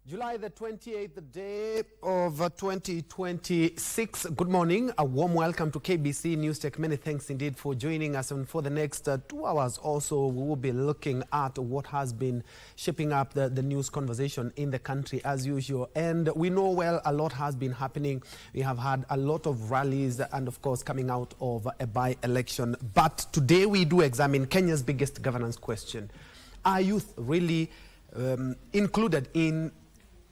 July the 28th, the day of 2026. Good morning. A warm welcome to KBC News Tech. Many thanks indeed for joining us. And for the next 2 hours also, we will be looking at what has been shaping up the news conversation in the country as usual. And we know well a lot has been happening. We have had a lot of rallies and, of course, coming out of a by-election. But today we do examine Kenya's biggest governance question. Are youth really included in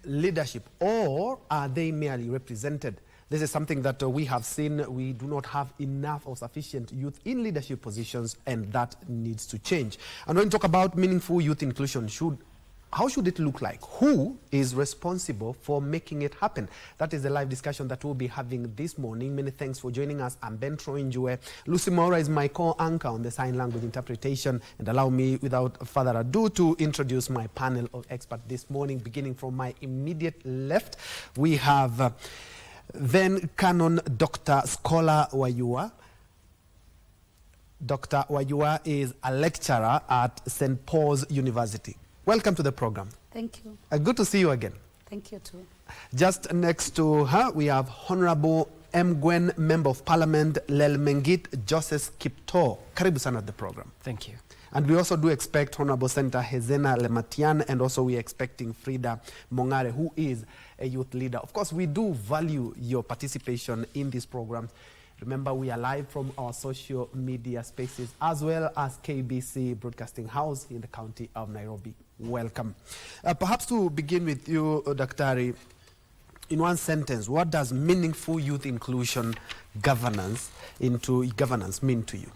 leadership, or are they merely represented? This is something that we have seen. We do not have enough or sufficient youth in leadership positions, and that needs to change. And when we talk about meaningful youth inclusion, how should it look like? Who is responsible for making it happen? That is the live discussion that we'll be having this morning. Many thanks for joining us. I'm Njue. Lucy Mora is my co-anchor on the sign language interpretation. And allow me, without further ado, to introduce my panel of experts this morning. Beginning from my immediate left, we have then Canon Dr. Scholar Wayua. Dr. Wayua is a lecturer at St. Paul's University. Welcome to the program. Thank you. Good to see you again. Thank you too. Just next to her, we have Honorable Emgwen, Member of Parliament, Lelmengit, Josses, Kiptoo. Karibu sana at the program. Thank you. And we also do expect Honorable Senator Hezena Lemaletian, and also we are expecting Fridah Mong'are, who is a youth leader. Of course, we do value your participation in this program. Remember, we are live from our social media spaces as well as KBC Broadcasting House in the county of Nairobi. Welcome. Perhaps to begin with you, Dr. In one sentence, what does meaningful youth inclusion governance mean to you?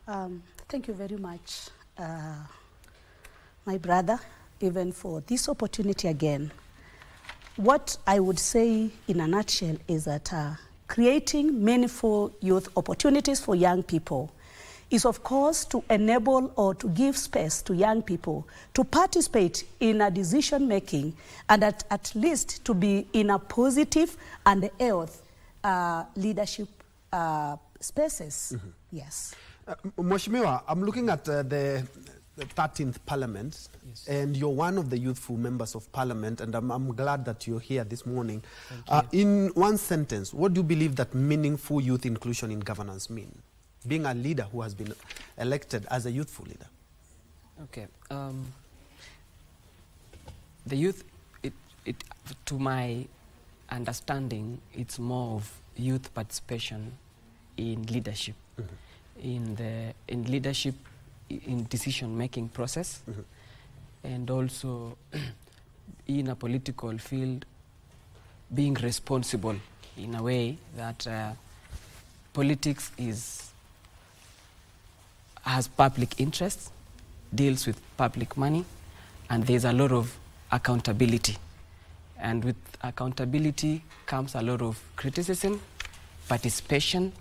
Thank you very much, my brother, even for this opportunity again. What I would say in a nutshell is that creating meaningful youth opportunities for young people is, of course, to enable or to give space to young people to participate in a decision-making and at least to be in a positive and health leadership spaces. Mm-hmm. Yes. Mheshimiwa, I'm looking at the 13th Parliament, yes, and you're one of the youthful members of Parliament, and I'm glad that you're here this morning. In one sentence, what do you believe that meaningful youth inclusion in governance mean? Being a leader who has been elected as a youthful leader. Okay. The youth, to my understanding, it's more of youth participation in leadership, mm-hmm, in leadership, in decision-making process, mm-hmm, and also in a political field, being responsible in a way that politics has public interest, deals with public money, and there's a lot of accountability. And with accountability comes a lot of criticism, participation,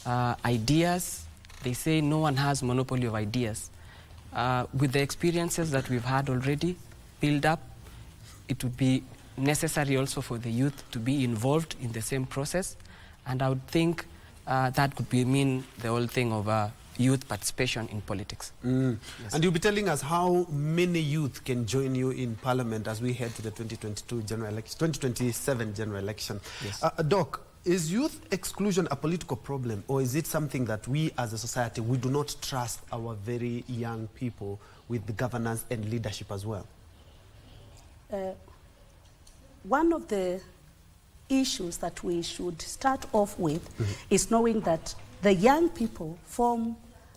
ideas. They say no one has monopoly of ideas. With the experiences that we've had already built up, it would be necessary also for the youth to be involved in the same process. And I would think that could mean the whole thing of youth participation in politics. Mm. Yes. And you'll be telling us how many youth can join you in Parliament as we head to the 2027 general election. Yes. Doc, is youth exclusion a political problem, or is it something that we as a society, we do not trust our very young people with the governance and leadership as well? One of the issues that we should start off with, mm-hmm, is knowing that the young people form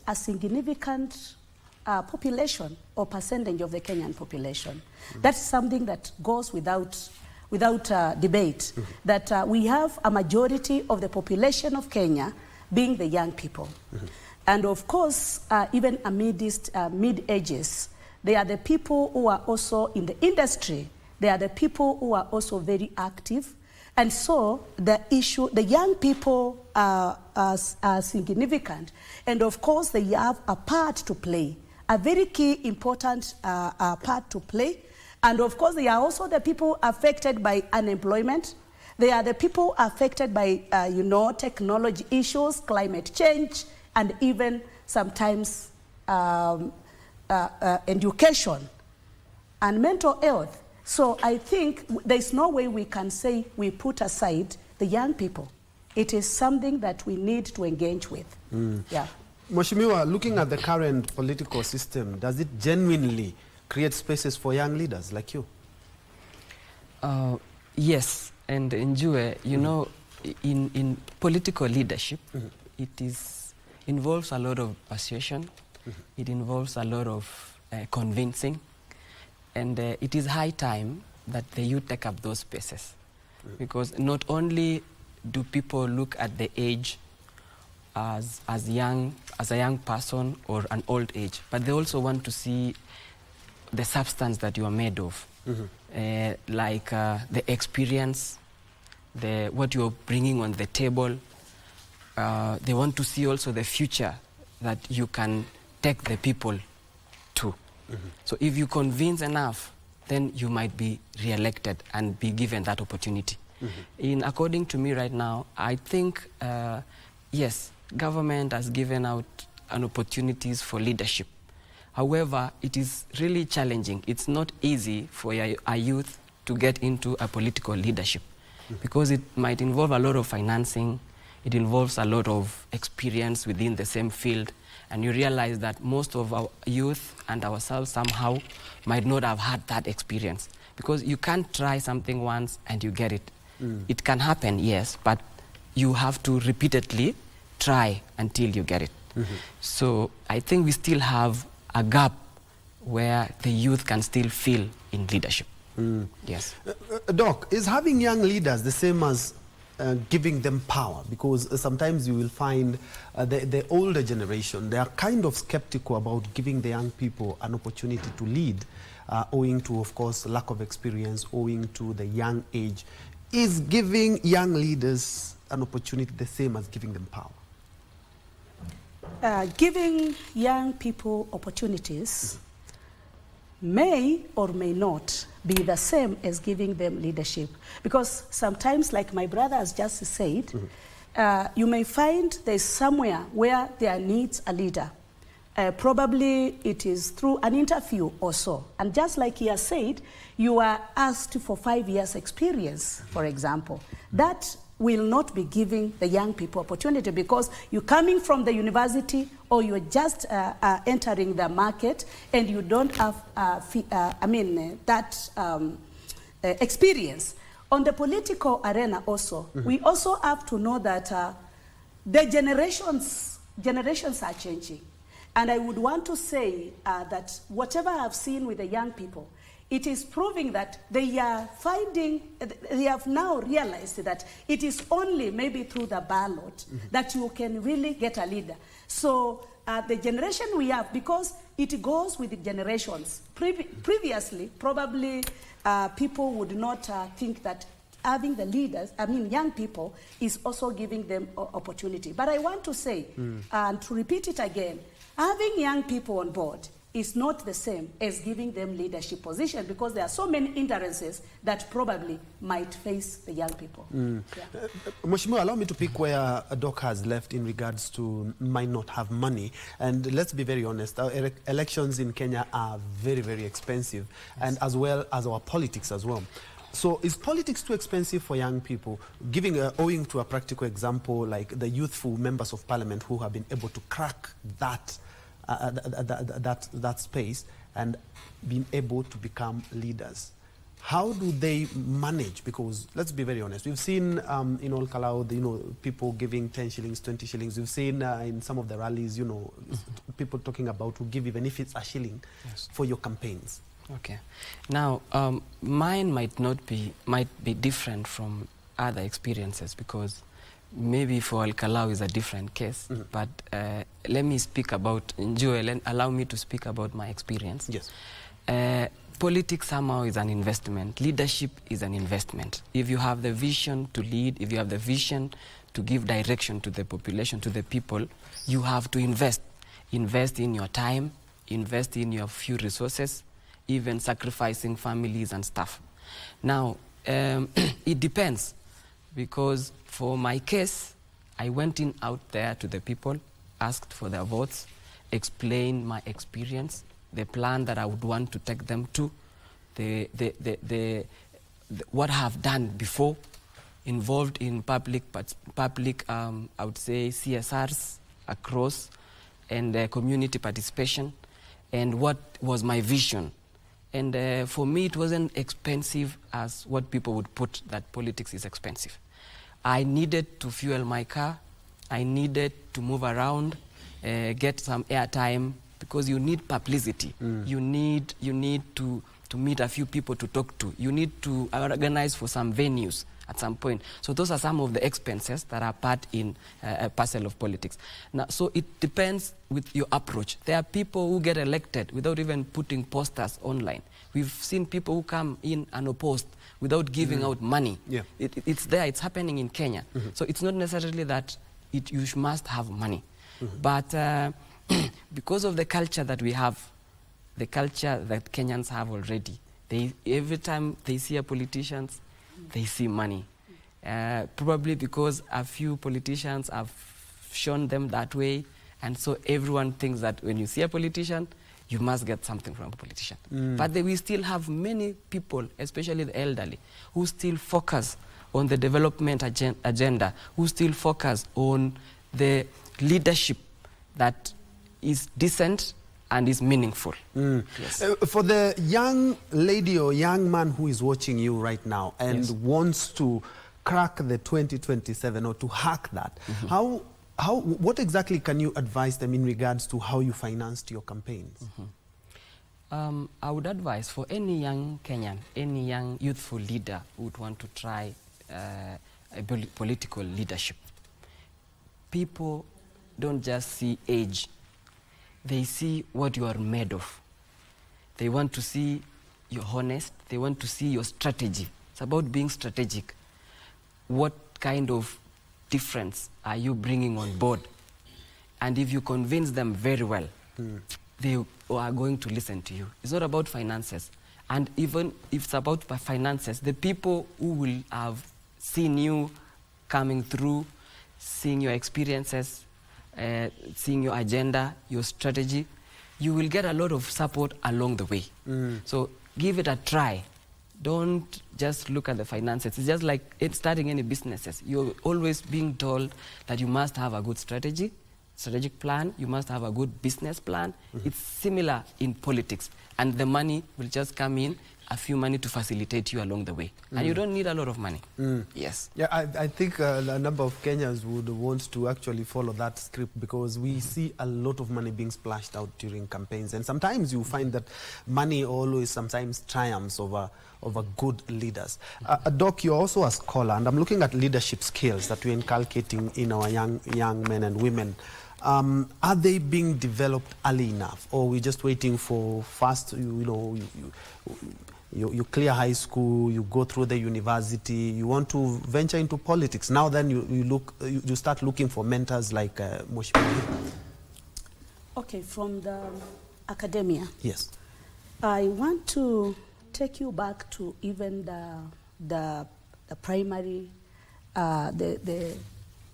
a significant population or percentage of the Kenyan population. Mm-hmm. That's something that goes without debate, mm-hmm, that we have a majority of the population of Kenya being the young people. Mm-hmm. And of course, even amidst mid-ages, they are the people who are also in the industry. They are the people who are also very active. And so the young people are significant. And of course, they have a part to play, a very key, important part to play. And of course, they are also the people affected by unemployment. They are the people affected by, technology issues, climate change, and even sometimes education and mental health. So I think there's no way we can say we put aside the young people. It is something that we need to engage with. Yeah. Mheshimiwa, looking at the current political system, does it genuinely create spaces for young leaders like you? Yes, and Njue, you know, in political leadership, it involves a lot of persuasion, it involves a lot of convincing, and it is high time that the youth take up those spaces. Because not only do people look at the age as a young person or an old age, but they also want to see the substance that you are made of, like the experience, what you're bringing on the table. They want to see also the future that you can take the people to. So if you convince enough, then you might be re-elected and be given that opportunity. According to me right now, I think, yes, government has given out an opportunities for leadership. However, it is really challenging. It's not easy for a youth to get into a political leadership because it might involve a lot of financing, it involves a lot of experience within the same field, and you realize that most of our youth and ourselves somehow might not have had that experience because you can't try something once and you get it. It can happen, yes, but you have to repeatedly try until you get it. So I think we still have a gap where the youth can still feel in leadership. Yes. Doc, is having young leaders the same as giving them power? Because sometimes you will find the older generation, they are kind of skeptical about giving the young people an opportunity to lead, owing to, of course, lack of experience, owing to the young age. Is giving young leaders an opportunity the same as giving them power? Giving young people opportunities may or may not be the same as giving them leadership. Because sometimes, like my brother has just said, you may find there's somewhere where there needs a leader. Probably it is through an interview or so. And just like he has said, you are asked for 5 years experience, for example. That will not be giving the young people opportunity because you're coming from the university or you're just entering the market and you don't have experience. On the political arena also, we also have to know that the generations are changing. And I would want to say that whatever I've seen with the young people, it is proving that they have now realized that it is only maybe through the ballot that you can really get a leader. So the generation we have, because it goes with the generations. Previously, probably people would not think that having the leaders, young people, is also giving them opportunity. But I want to say, and to repeat it again, having young people on board is not the same as giving them leadership position because there are so many hindrances that probably might face the young people. Mheshimiwa, allow me to pick where Doc has left in regards to might not have money. And let's be very honest, our elections in Kenya are very, very expensive, and as well as our politics as well. So is politics too expensive for young people? Owing to a practical example, like the youthful members of parliament who have been able to crack that space and being able to become leaders. How do they manage? Because let's be very honest, we've seen in Ol Kalou, people giving 10 shillings, 20 shillings. We've seen in some of the rallies, people talking about to give even if it's a shilling for your campaigns. Okay. Now, mine might be different from other experiences because maybe for Ol Kalou is a different case. But let me speak about Njue. Allow me to speak about my experience. Yes. Politics somehow is an investment. Leadership is an investment. If you have the vision to lead, if you have the vision to give direction to the population, to the people, you have to invest. Invest in your time, invest in your few resources, even sacrificing families and stuff. Now, it depends, because for my case, I went out there to the people, asked for their votes, explained my experience, the plan that I would want to take them to, what I have done before, involved in public I would say CSRs across, and community participation, and what was my vision. And for me, it wasn't expensive as what people would put, that politics is expensive. I needed to fuel my car. I needed to move around, get some airtime, because you need publicity. You need to meet a few people to talk to. You need to organize for some venues at some point. So those are some of the expenses that are part in a parcel of politics. Now, so it depends with your approach. There are people who get elected without even putting posters online. We've seen people who come in unopposed without giving out money. Yeah. It's there, it's happening in Kenya. So it's not necessarily that you must have money. But because of the culture that we have, the culture that Kenyans have already, every time they see a politician, they see money. Probably because a few politicians have shown them that way, and so everyone thinks that when you see a politician, you must get something from a politician. But we still have many people, especially the elderly, who still focus on the development agenda, who still focus on the leadership that is decent and is meaningful. Yes. For the young lady or young man who is watching you right now and wants to crack the 2027 or to hack that, what exactly can you advise them in regards to how you financed your campaigns? I would advise for any young Kenyan, any young youthful leader who would want to try political leadership. People don't just see age. They see what you are made of. They want to see you're honest. They want to see your strategy. It's about being strategic. What kind of difference are you bringing on board? And if you convince them very well, they are going to listen to you. It's not about finances. And even if it's about finances, the people who will have seen you coming through, seeing your experiences, seeing your agenda, your strategy, you will get a lot of support along the way. So give it a try. Don't just look at the finances. It's just like starting any businesses. You're always being told that you must have a good strategic plan, you must have a good business plan. It's similar in politics. And the money will just come in, a few money to facilitate you along the way. And you don't need a lot of money. Yes. Yeah, I think a number of Kenyans would want to actually follow that script, because we see a lot of money being splashed out during campaigns. And sometimes you find that money always sometimes triumphs over good leaders. Doc, you're also a scholar, and I'm looking at leadership skills that we're inculcating in our young men and women. Are they being developed early enough, or are we just waiting for first, you clear high school, you go through the university, you want to venture into politics. Now then you start looking for mentors like Mheshimiwa. Okay, from the academia. Yes. I want to take you back to even the primary, the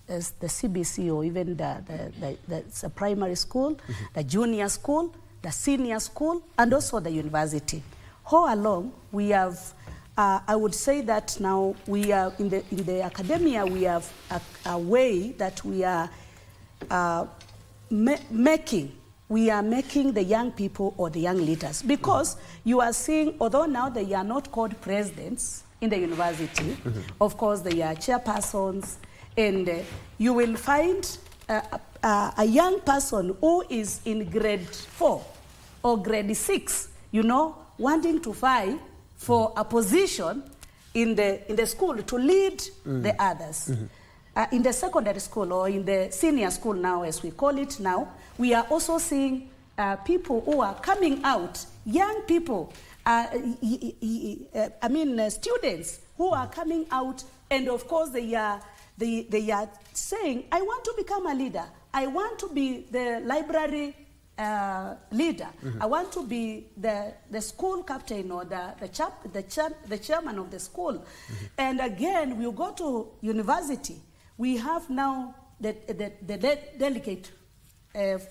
CBC, or even the primary school, the junior school, the senior school, and also the university. All along, we have, I would say that now we are in the academia, we have a way that we are making the young people or the young leaders, because you are seeing, although now they are not called presidents in the university, of course they are chairpersons, and you will find a young person who is in grade 4 or grade 6, wanting to fight for a position in the school to lead the others. In the secondary school or in the senior school now, as we call it now, we are also seeing people who are coming out, young people, students who are coming out, and of course they are saying, I want to become a leader. I want to be the library leader. I want to be the school captain or the chairman of the school. And again, we go to university. We have now the delegate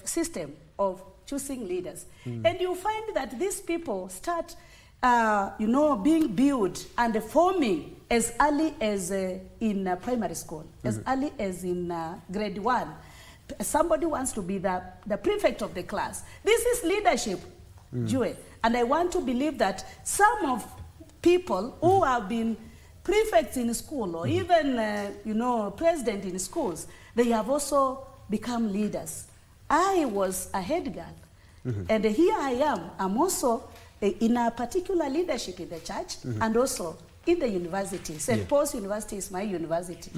system of choosing leaders. And you find that these people start being built and forming as early as in primary school, as early as in grade 1. Somebody wants to be the prefect of the class. This is leadership, Njue. And I want to believe that some of people who have been prefects in school or even, president in schools, they have also become leaders. I was a head girl, and here I am. I'm also in a particular leadership in the church and also in the university. St. Paul's University is my university.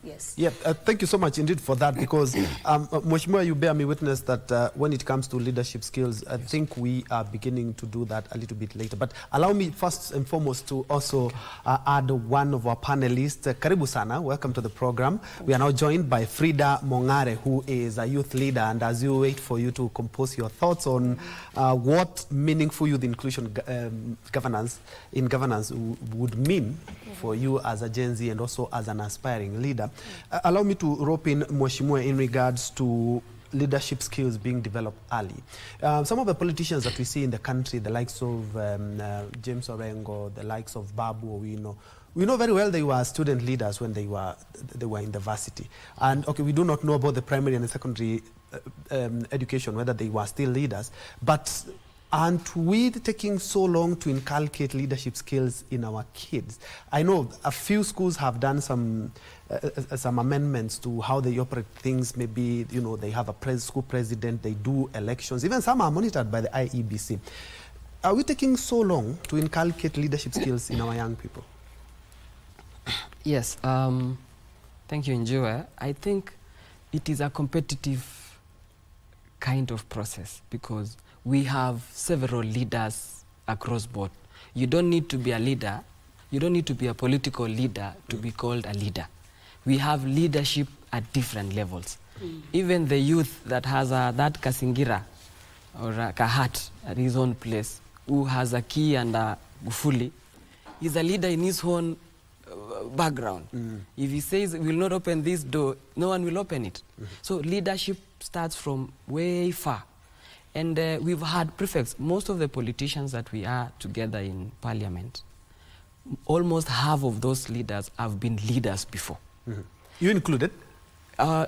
Yes. Yeah, thank you so much indeed for that, because Mheshimiwa, you bear me witness that when it comes to leadership skills, I think we are beginning to do that a little bit later. But allow me first and foremost to also add one of our panelists. Karibu sana, welcome to the program. We are now joined by Fridah Mong'are, who is a youth leader, and as you wait for you to compose your thoughts on what meaningful youth inclusion governance would mean for you as a Gen Z and also as an aspiring leader. Allow me to rope in Mheshimiwa in regards to leadership skills being developed early. Some of the politicians that we see in the country, the likes of James Orengo, the likes of Babu Owino, we know very well they were student leaders when they were in the varsity. And okay, we do not know about the primary and the secondary education, whether they were still leaders, but aren't we taking so long to inculcate leadership skills in our kids? I know a few schools have done some amendments to how they operate things. Maybe, they have a school president, they do elections. Even some are monitored by the IEBC. Are we taking so long to inculcate leadership skills in our young people? Yes. Thank you, Njue. I think it is a competitive kind of process because we have several leaders across board. You don't need to be a leader. You don't need to be a political leader to be called a leader. We have leadership at different levels. Even the youth that has that kasingira or a kahat at his own place, who has a key and a gufuli, is a leader in his own background. If he says, "Will not open this door," no one will open it. So leadership starts from way far. And we've had prefects. Most of the politicians that we are together in parliament, almost half of those leaders have been leaders before. You included?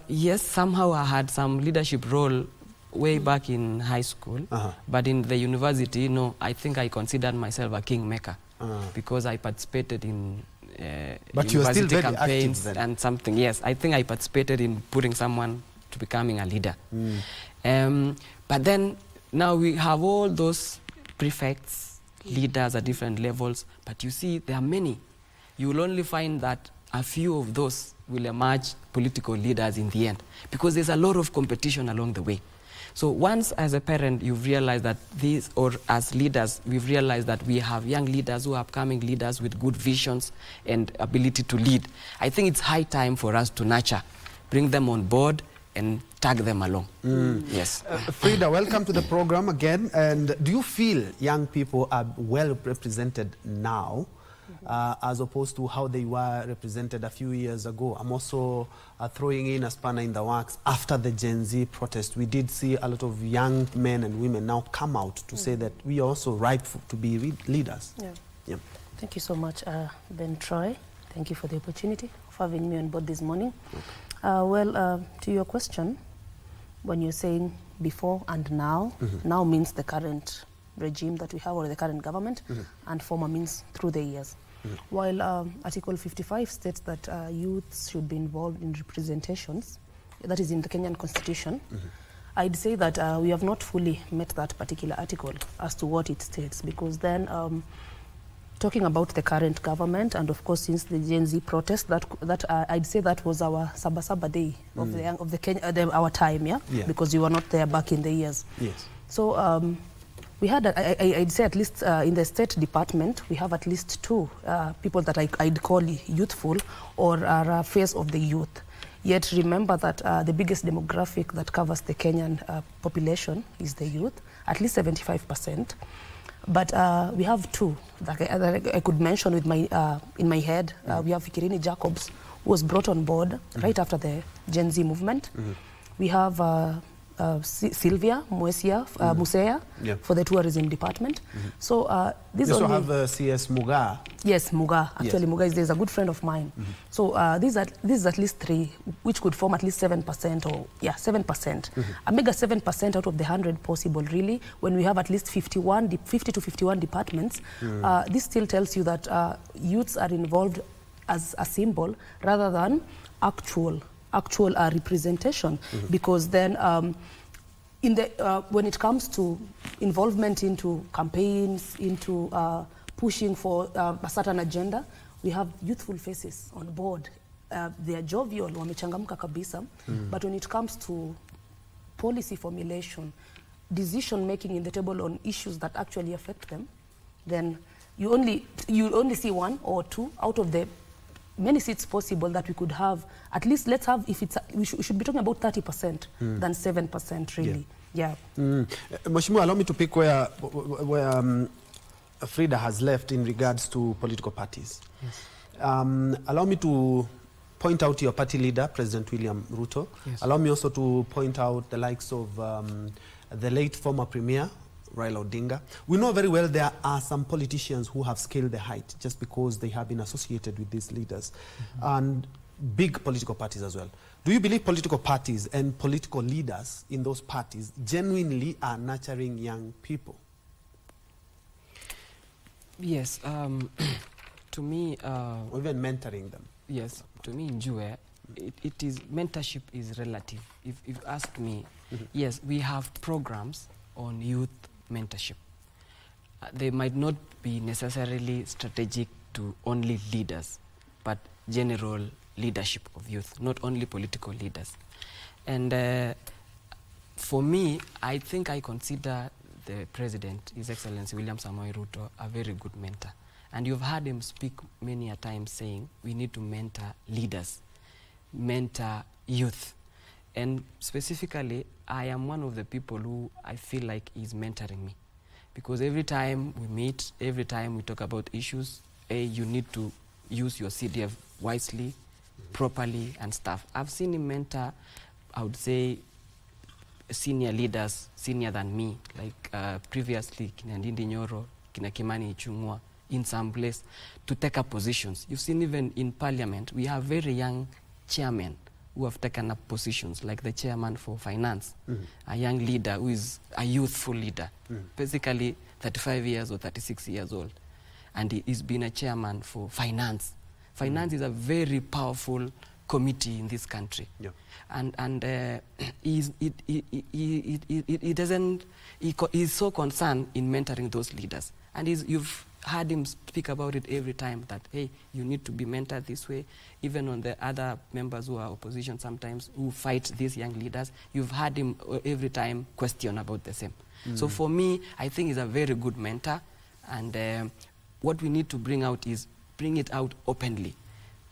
Yes, somehow I had some leadership role way back in high school. But in the university, no, I think I considered myself a kingmaker because I participated in but you were still very campaigns active then. And something. Yes, I think I participated in putting someone to becoming a leader. But then now we have all those prefects, leaders at different levels, but you see there are many. You will only find that a few of those will emerge political leaders in the end because there's a lot of competition along the way. So once as a parent you've realized that these, or as leaders, we've realized that we have young leaders who are upcoming leaders with good visions and ability to lead, I think it's high time for us to nurture, bring them on board and tag them along. Yes. Fridah, welcome to the program again. And do you feel young people are well represented now as opposed to how they were represented a few years ago? I'm also throwing in a spanner in the works. After the Gen Z protest, we did see a lot of young men and women now come out to say that we are also ripe to be leaders. Yeah. Thank you so much, Ben Troy. Thank you for the opportunity of having me on board this morning. To your question, when you're saying before and now, now means the current regime that we have or the current government, and former means through the years. While Article 55 states that youths should be involved in representations, that is in the Kenyan Constitution, I'd say that we have not fully met that particular article as to what it states, because then talking about the current government, and of course since the Gen Z protest, that I'd say that was our Sabasaba day of our time, because you were not there back in the years. Yes. So we had, I'd say at least in the State Department, we have at least two people that I'd call youthful or are face of the youth. Yet remember that the biggest demographic that covers the Kenyan population is the youth, at least 75%. But we have two that I could mention with my, in my head. We have Fikirini Jacobs, who was brought on board right after the Gen Z movement. We have Sylvia Musea for the tourism department. So this you also have CS Mong'are. Yes, Mong'are. Actually, Mong'are is a good friend of mine. So this is at least 3, which could form at least 7% or 7%. A mega 7% out of the 100 possible, really. When we have at least 50 to 51 departments, this still tells you that youths are involved as a symbol rather than actual representation, because then when it comes to involvement into campaigns, into pushing for a certain agenda, we have youthful faces on board. They are jovial, wamechangamka kabisa, but when it comes to policy formulation, decision making in the table on issues that actually affect them, then you only see 1 or 2 out of the many seats possible that we could have. At least let's have, if it's we should be talking about 30% than 7%, really. Mheshimiwa, allow me to pick where Fridah has left in regards to political parties. Allow me to point out your party leader, President William Ruto. Allow me also to point out the likes of the late former Premier, Raila Odinga. We know very well there are some politicians who have scaled the height just because they have been associated with these leaders, and big political parties as well. Do you believe political parties and political leaders in those parties genuinely are nurturing young people? Yes, to me... or even mentoring them? Yes, to me, Njue, it is, mentorship is relative. If you ask me, yes, we have programs on youth mentorship. They might not be necessarily strategic to only leaders, but general leadership of youth, not only political leaders. And for me, I think I consider the President, His Excellency William Samoei Ruto, a very good mentor. And you've heard him speak many a time saying we need to mentor leaders, mentor youth. And specifically, I am one of the people who I feel like is mentoring me. Because every time we meet, every time we talk about issues, you need to use your CDF wisely, properly, and stuff. I've seen him mentor, I would say, senior leaders, senior than me, like previously, Kina Ndindi Nyoro, Kina Kimani Ichung'wa, in some place, to take up positions. You've seen even in Parliament, we have very young chairmen who have taken up positions, like the chairman for finance, a young leader who is a youthful leader, basically 35 years or 36 years old. And he's been a chairman for finance. Finance is a very powerful committee in this country. And he's so concerned in mentoring those leaders. And you've heard him speak about it every time, that, hey, you need to be mentored this way. Even on the other members who are opposition sometimes, who fight these young leaders, you've heard him every time question about the same. So for me, I think he's a very good mentor. And what we need to bring out is bring it out openly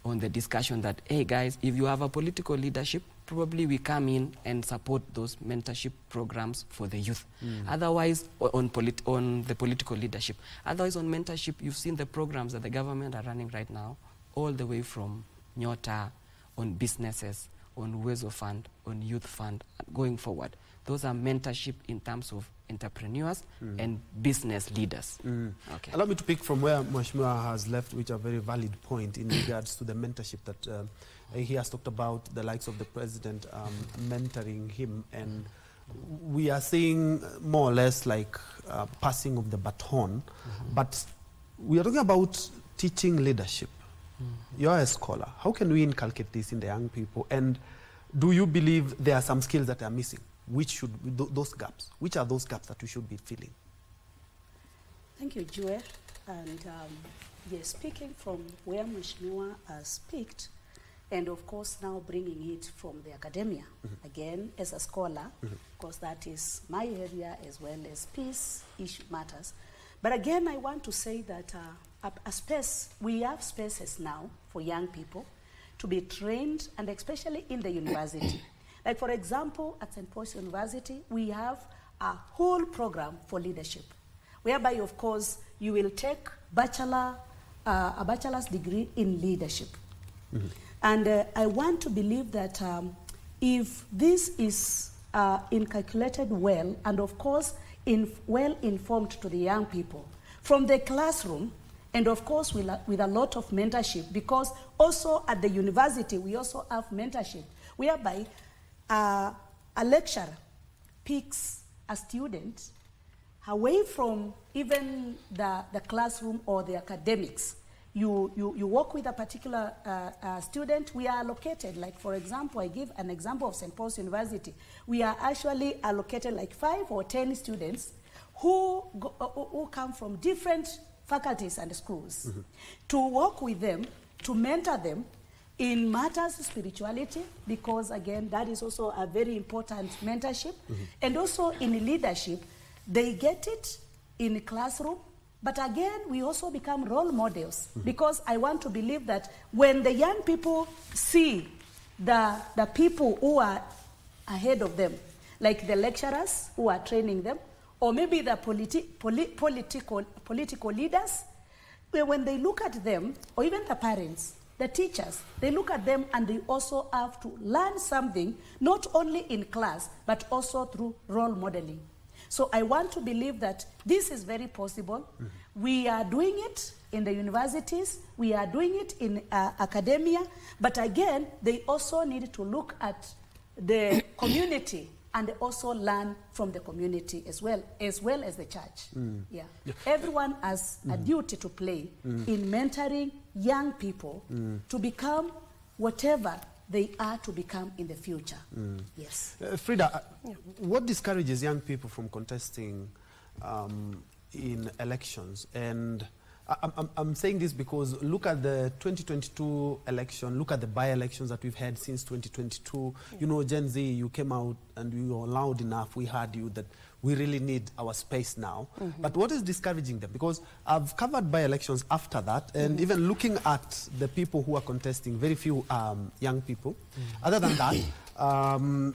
on the discussion that, hey, guys, if you have a political leadership, probably we come in and support those mentorship programs for the youth. Otherwise, on the political leadership. Otherwise, on mentorship, you've seen the programs that the government are running right now, all the way from Nyota, on businesses, on Uwezo Fund, on Youth Fund, going forward. Those are mentorship in terms of entrepreneurs and business leaders. Okay. Allow me to pick from where Mheshimiwa has left, which is a very valid point in regards to the mentorship that he has talked about, the likes of the President mentoring him, and we are seeing more or less like passing of the baton, but we are talking about teaching leadership. You're a scholar. How can we inculcate this in the young people? And do you believe there are some skills that are missing? Which should those gaps? Which are those gaps that we should be filling? Thank you, Njue. And yes, speaking from where Mheshimiwa has picked, and of course now bringing it from the academia, again, as a scholar, because that is my area as well as peace issue matters. But again, I want to say that we have spaces now for young people to be trained, and especially in the university. Like, for example, at St. Paul's University, we have a whole program for leadership, whereby, of course, you will take a bachelor's degree in leadership. And I want to believe that if this is inculcated well, and of course, well informed to the young people from the classroom, and of course with a lot of mentorship, because also at the university we also have mentorship, whereby a lecturer picks a student away from even the classroom or the academics. You work with a particular student. We are allocated, like for example, I give an example of St. Paul's University. We are actually allocated like 5 or 10 students who come from different faculties and schools, to work with them, to mentor them in matters of spirituality, because again, that is also a very important mentorship, and also in leadership. They get it in the classroom, but again, we also become role models, because I want to believe that when the young people see the people who are ahead of them, like the lecturers who are training them, or maybe the political leaders, when they look at them, or even the parents, the teachers, they look at them and they also have to learn something, not only in class, but also through role modeling. So I want to believe that this is very possible. We are doing it in the universities, we are doing it in academia, but again, they also need to look at the community and also learn from the community as well as the church. Yeah. Everyone has a duty to play in mentoring young people to become whatever they are to become in the future. Yes. Fridah, what discourages young people from contesting in elections? And I'm saying this because look at the 2022 election, look at the by-elections that we've had since 2022. You know, Gen Z, you came out and you were loud enough. We heard you that we really need our space now. But what is discouraging them? Because I've covered by-elections after that, and even looking at the people who are contesting, very few young people. Other than that,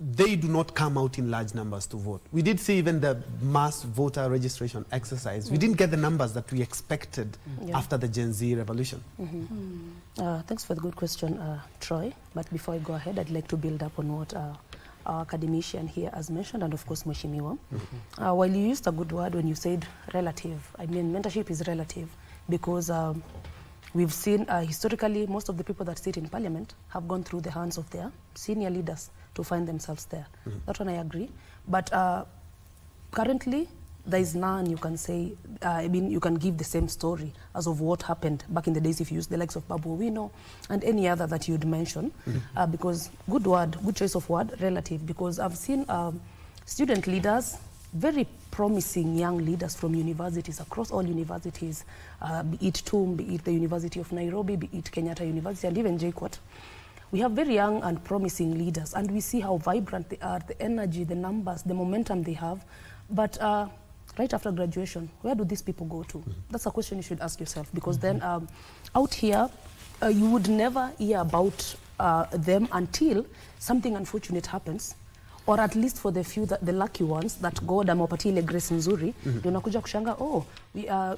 they do not come out in large numbers to vote. We did see even the mass voter registration exercise. We didn't get the numbers that we expected after the Gen Z revolution. Thanks for the good question, Troy. But before I go ahead, I'd like to build up on what our academician here has mentioned, and of course, Mheshimiwa. While you used a good word when you said relative, I mean, mentorship is relative, because we've seen historically, most of the people that sit in parliament have gone through the hands of their senior leaders to find themselves there. That one I agree. But currently, there is none you can say, I mean, you can give the same story as of what happened back in the days if you use the likes of Babu Owino and any other that you'd mention. Because good word, good choice of word, relative, because I've seen student leaders, very promising young leaders from universities, across all universities, be it TUM, be it the University of Nairobi, be it Kenyatta University, and even JKUAT. We have very young and promising leaders, and we see how vibrant they are, the energy, the numbers, the momentum they have. But right after graduation, where do these people go to? That's a question you should ask yourself, because then out here, you would never hear about them until something unfortunate happens, or at least for the few, the lucky ones that God amewapatia ile grace nzuri, ndio nakuja kushanga, oh,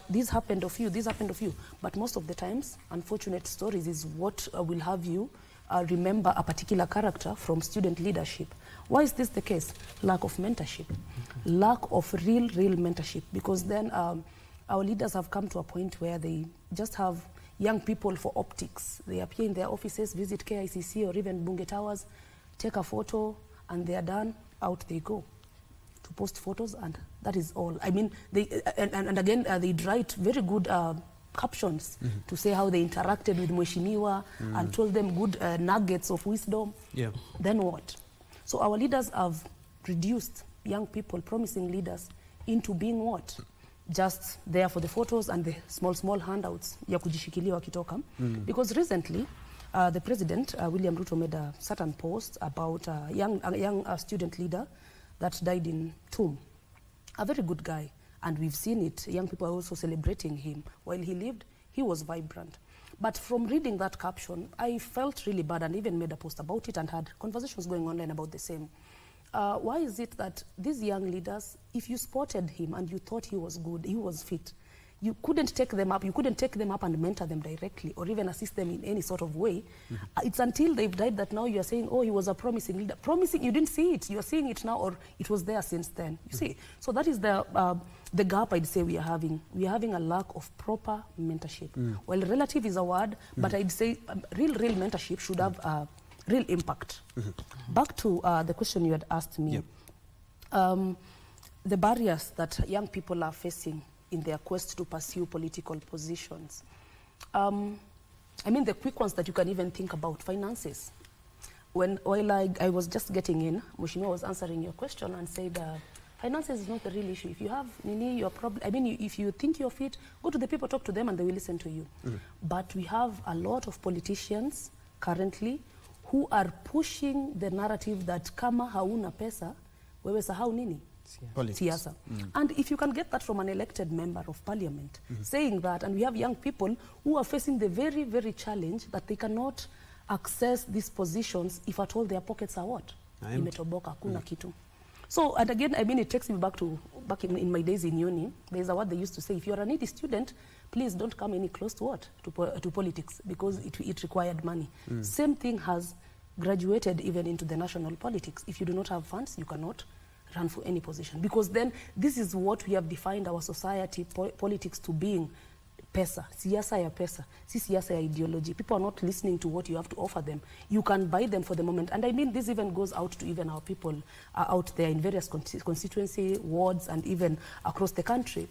this happened of you, this happened of you. But most of the times, unfortunate stories is what will have you remember a particular character from student leadership. Why is this the case? Lack of mentorship, lack of real mentorship, because then our leaders have come to a point where they just have young people for optics. They appear in their offices, visit KICC or even Bunge Towers, take a photo, and they are done, out they go to post photos, and that is all. I mean, they, and again, they write very good captions to say how they interacted with Mheshimiwa and told them good nuggets of wisdom. Then what? So our leaders have reduced young people, promising leaders, into being what? Just there for the photos and the small handouts ya kujishikilia wakitoka. Because recently, the president, William Ruto, made a certain post about a young student leader that died in TUM. A very good guy. And we've seen it. Young people are also celebrating him. While he lived, he was vibrant. But from reading that caption, I felt really bad and even made a post about it and had conversations going online about the same. Why is it that these young leaders, if you spotted him and you thought he was good, he was fit, you couldn't take them up. You couldn't take them up and mentor them directly or even assist them in any sort of way. It's until they've died that now you are saying, oh, he was a promising leader. Promising, you didn't see it. You are seeing it now, or it was there since then. You see? So that is the gap I'd say we are having. We are having a lack of proper mentorship. Well, relative is a word, but I'd say real mentorship should have real impact. Back to the question you had asked me. The barriers that young people are facing in their quest to pursue political positions. I mean, the quick ones that you can even think about, finances. While I was just getting in, Mheshimiwa was answering your question and said, finances is not the real issue. If you have your problem, I mean, if you think you're fit, go to the people, talk to them, and they will listen to you. But we have a lot of politicians currently who are pushing the narrative that kama hauna pesa, wewe sahau nini? Siasa. And if you can get that from an elected member of parliament, saying that, and we have young people who are facing the very, very challenge that they cannot access these positions if at all their pockets are what? Imetoboka, kuna kitu. So, and again, I mean, it takes me back in my days in uni. There's a word they used to say, if you're a needy student, please don't come any close to what? To politics, because it required money. Same thing has graduated even into the national politics. If you do not have funds, you cannot run for any position, because then this is what we have defined our society, politics, to being pesa, siasa ya pesa, si siasa ya ideology. People are not listening to what you have to offer them. You can buy them for the moment, and I mean this even goes out to even our people out there in various constituency wards and even across the country.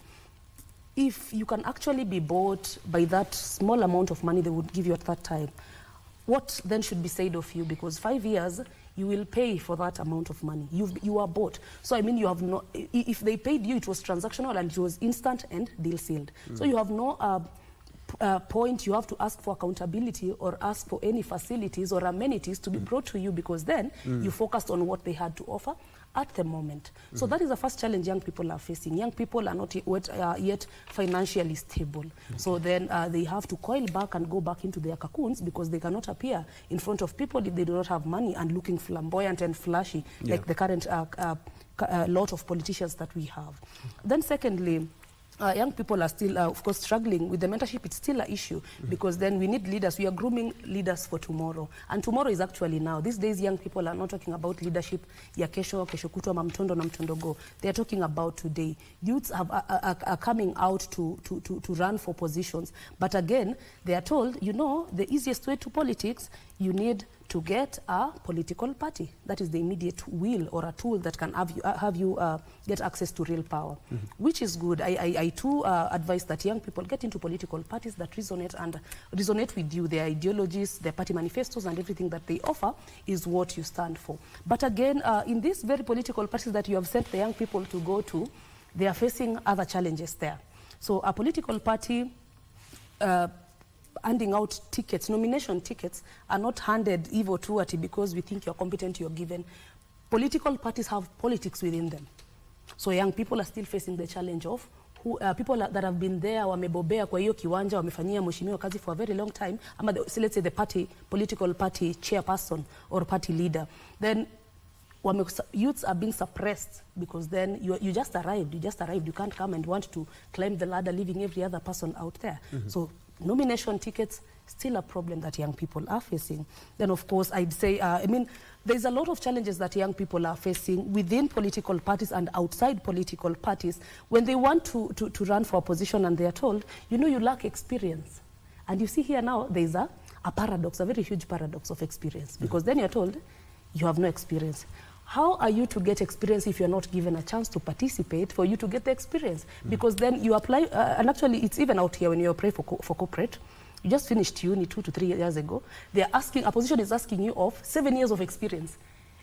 If you can actually be bought by that small amount of money they would give you at that time, what then should be said of you? Because 5 years you will pay for that amount of money. You are bought. So I mean, you have no. If they paid you, it was transactional and it was instant and deal sealed. So you have no point. You have to ask for accountability or ask for any facilities or amenities to be brought to you, because then you focused on what they had to offer at the moment. So that is the first challenge young people are facing. Young people are not yet financially stable. So then they have to coil back and go back into their cocoons, because they cannot appear in front of people if they do not have money and looking flamboyant and flashy like the current lot of politicians that we have. Then secondly, young people are still, of course, struggling with the mentorship. It's still an issue, because then we need leaders. We are grooming leaders for tomorrow. And tomorrow is actually now. These days, young people are not talking about leadership ya kesho, kesho kutwa, mamtondo na mtondo go. They are talking about today. Youths are coming out to run for positions. But again, they are told, you know, the easiest way to politics, you need to get a political party. That is the immediate will or a tool that can have you get access to real power, which is good. I too advise that young people get into political parties that resonate with you. Their ideologies, their party manifestos, and everything that they offer is what you stand for. But again, in these very political parties that you have sent the young people to go to, they are facing other challenges there. So a political party handing out tickets, nomination tickets, are not handed evo tuati because we think you're competent, you're given. Political parties have politics within them. So young people are still facing the challenge of people that have been there, wamebobea kwa hiyo kiwanja, wamefanyia mheshimiwa kazi for a very long time, ama let's say the political party chairperson or party leader. Then youths are being suppressed, because then you just arrived. You can't come and want to climb the ladder, leaving every other person out there. So nomination tickets, still a problem that young people are facing. Then, of course, I'd say, I mean, there's a lot of challenges that young people are facing within political parties and outside political parties when they want to run for a position and they are told, you know, you lack experience. And you see here now, there's a paradox, a very huge paradox of experience, because then you're told you have no experience. How are you to get experience if you're not given a chance to participate for you to get the experience? Because then you apply, and actually it's even out here when you apply for corporate. You just finished uni 2 to 3 years ago. They're asking, a position is asking you of 7 years of experience.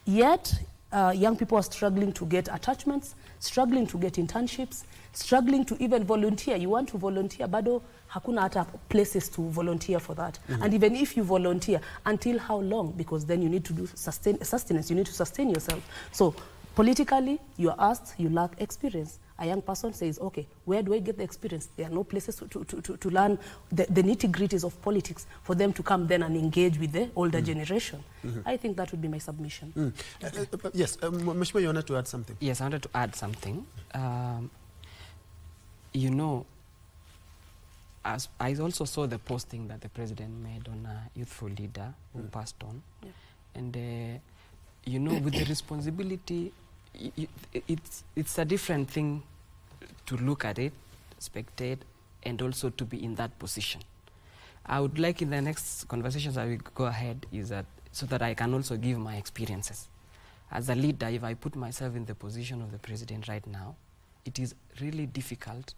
Yet, young people are struggling to get attachments, struggling to get internships, struggling to even volunteer. You want to volunteer, bado hakuna hata places to volunteer for that. And even if you volunteer, until how long? Because then you need to do sustenance, you need to sustain yourself. So politically, you are asked, you lack experience. A young person says, okay, where do I get the experience? There are no places to learn the nitty-gritties of politics for them to come then and engage with the older generation. I think that would be my submission. Yes, Mheshimiwa, you wanted to add something? Yes, I wanted to add something. You know, as I also saw the posting that the president made on a youthful leader who passed on. Yeah. And, you know, with the responsibility, it's a different thing to look at it, spectate, and also to be in that position. I would like in the next conversations I will go ahead is that so that I can also give my experiences. As a leader, if I put myself in the position of the president right now, it is really difficult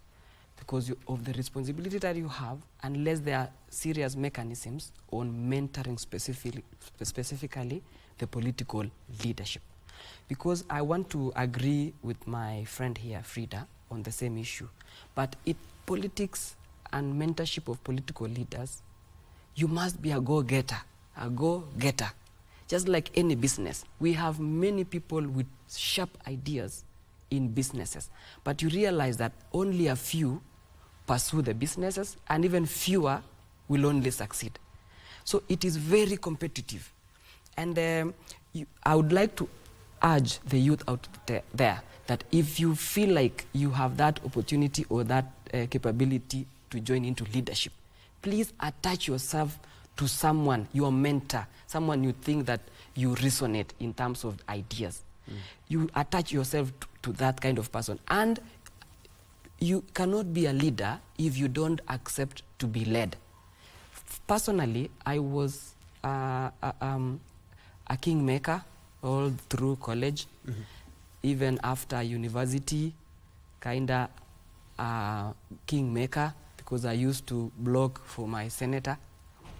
because of the responsibility that you have, unless there are serious mechanisms on mentoring specifically the political leadership. Because I want to agree with my friend here, Fridah, on the same issue. But politics and mentorship of political leaders, you must be a go-getter, Just like any business, we have many people with sharp ideas in businesses, but you realize that only a few pursue the businesses, and even fewer will only succeed. So it is very competitive. And I would like to urge the youth out there that if you feel like you have that opportunity or that capability to join into leadership, please attach yourself to someone, your mentor, someone you think that you resonate in terms of ideas. You attach yourself to that kind of person. And you cannot be a leader if you don't accept to be led. Personally, I was a kingmaker all through college, even after university, kinda kingmaker, because I used to blog for my senator,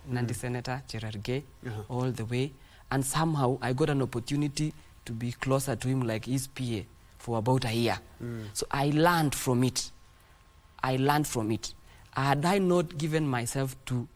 Nandi Senator Cherargei, all the way. And somehow I got an opportunity to be closer to him like his PA for about a year. So I learned from it. Had I not given myself to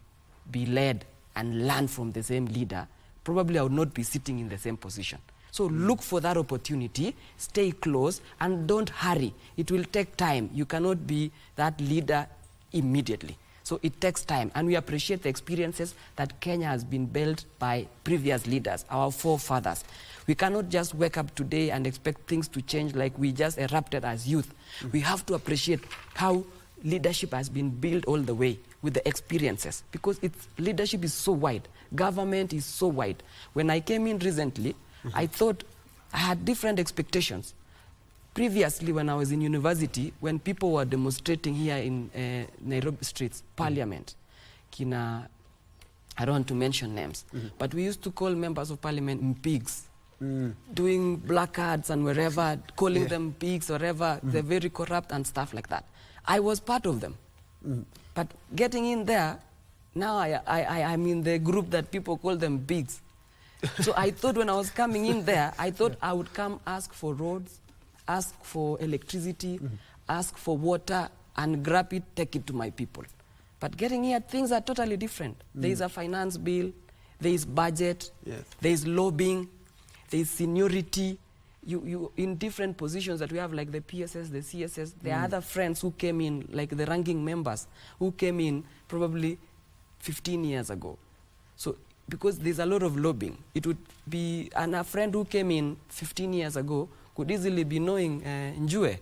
be led and learn from the same leader, probably I would not be sitting in the same position. So look for that opportunity, stay close, and don't hurry. It will take time. You cannot be that leader immediately. So it takes time, and we appreciate the experiences that Kenya has been built by previous leaders, our forefathers. We cannot just wake up today and expect things to change like we just erupted as youth. We have to appreciate how leadership has been built all the way with the experiences, because leadership is so wide, government is so wide. When I came in recently, I thought I had different expectations. Previously, when I was in university, when people were demonstrating here in Nairobi streets, Parliament, I don't want to mention names, but we used to call members of Parliament pigs, doing placards and wherever, calling them pigs or whatever, they're very corrupt and stuff like that. I was part of them. But getting in there, now I'm in the group that people call them pigs. So I thought when I was coming in there, I thought I would come ask for roads, ask for electricity, ask for water, and grab it, take it to my people. But getting here, things are totally different. There is a finance bill, there is budget, there is lobbying, there is seniority. You in different positions that we have, like the PSS, the CSS, there are other friends who came in, like the ranking members, who came in probably 15 years ago. So because there's a lot of lobbying, it would be, and a friend who came in 15 years ago could easily be knowing Njue.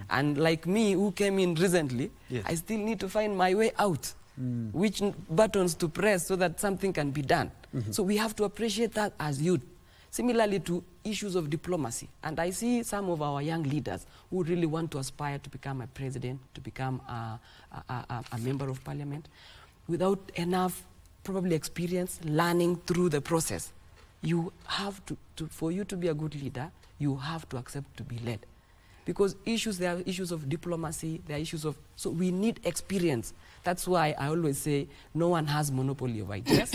And like me, who came in recently, I still need to find my way out, which buttons to press so that something can be done. So we have to appreciate that as youth. Similarly to issues of diplomacy. And I see some of our young leaders who really want to aspire to become a president, to become a member of parliament, without enough probably experience learning through the process. You have to for you to be a good leader, you have to accept to be led. Because there are issues of diplomacy, there are issues of, so we need experience. That's why I always say no one has monopoly of ideas.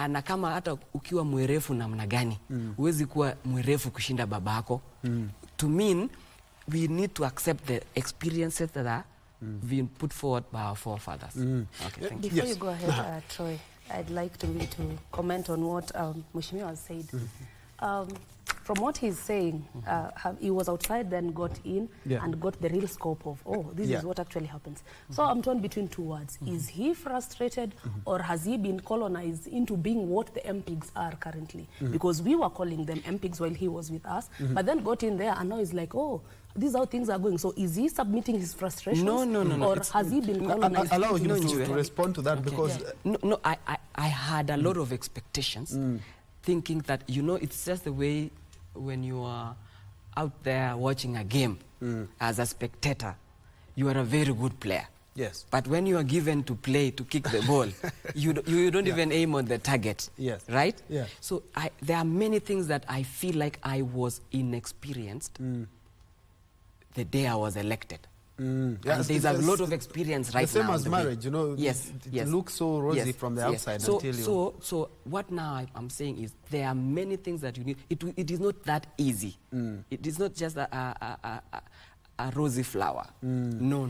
Na kama hata ukiwa mwerefu namna gani, huwezi kuwa mwerefu kushinda babako. To mean, we need to accept the experiences that are being put forward by our forefathers. Okay, thank you. Before you go ahead, Troy, I'd like to comment on what Mheshimiwa has said. from what he's saying, he was outside, then got in and got the real scope of, this is what actually happens. So I'm torn between two words. Is he frustrated or has he been colonized into being what the MPs are currently? Because we were calling them MPs while he was with us, but then got in there and now he's like, these are how things are going. So is he submitting his frustrations? No. Or has he been colonized? Allow him to respond to that because... I had a lot of expectations, thinking that, it's just the way when you are out there watching a game as a spectator, you are a very good player. Yes. But when you are given to play, to kick the ball, you don't even aim on the target. Yes. Right? Yeah. So there are many things that I feel like I was inexperienced the day I was elected. And there's a lot of experience right now. The same as marriage, it looks so rosy from the outside until you... So what now I'm saying is there are many things that you need. It is not that easy. It is not just a rosy flower. No.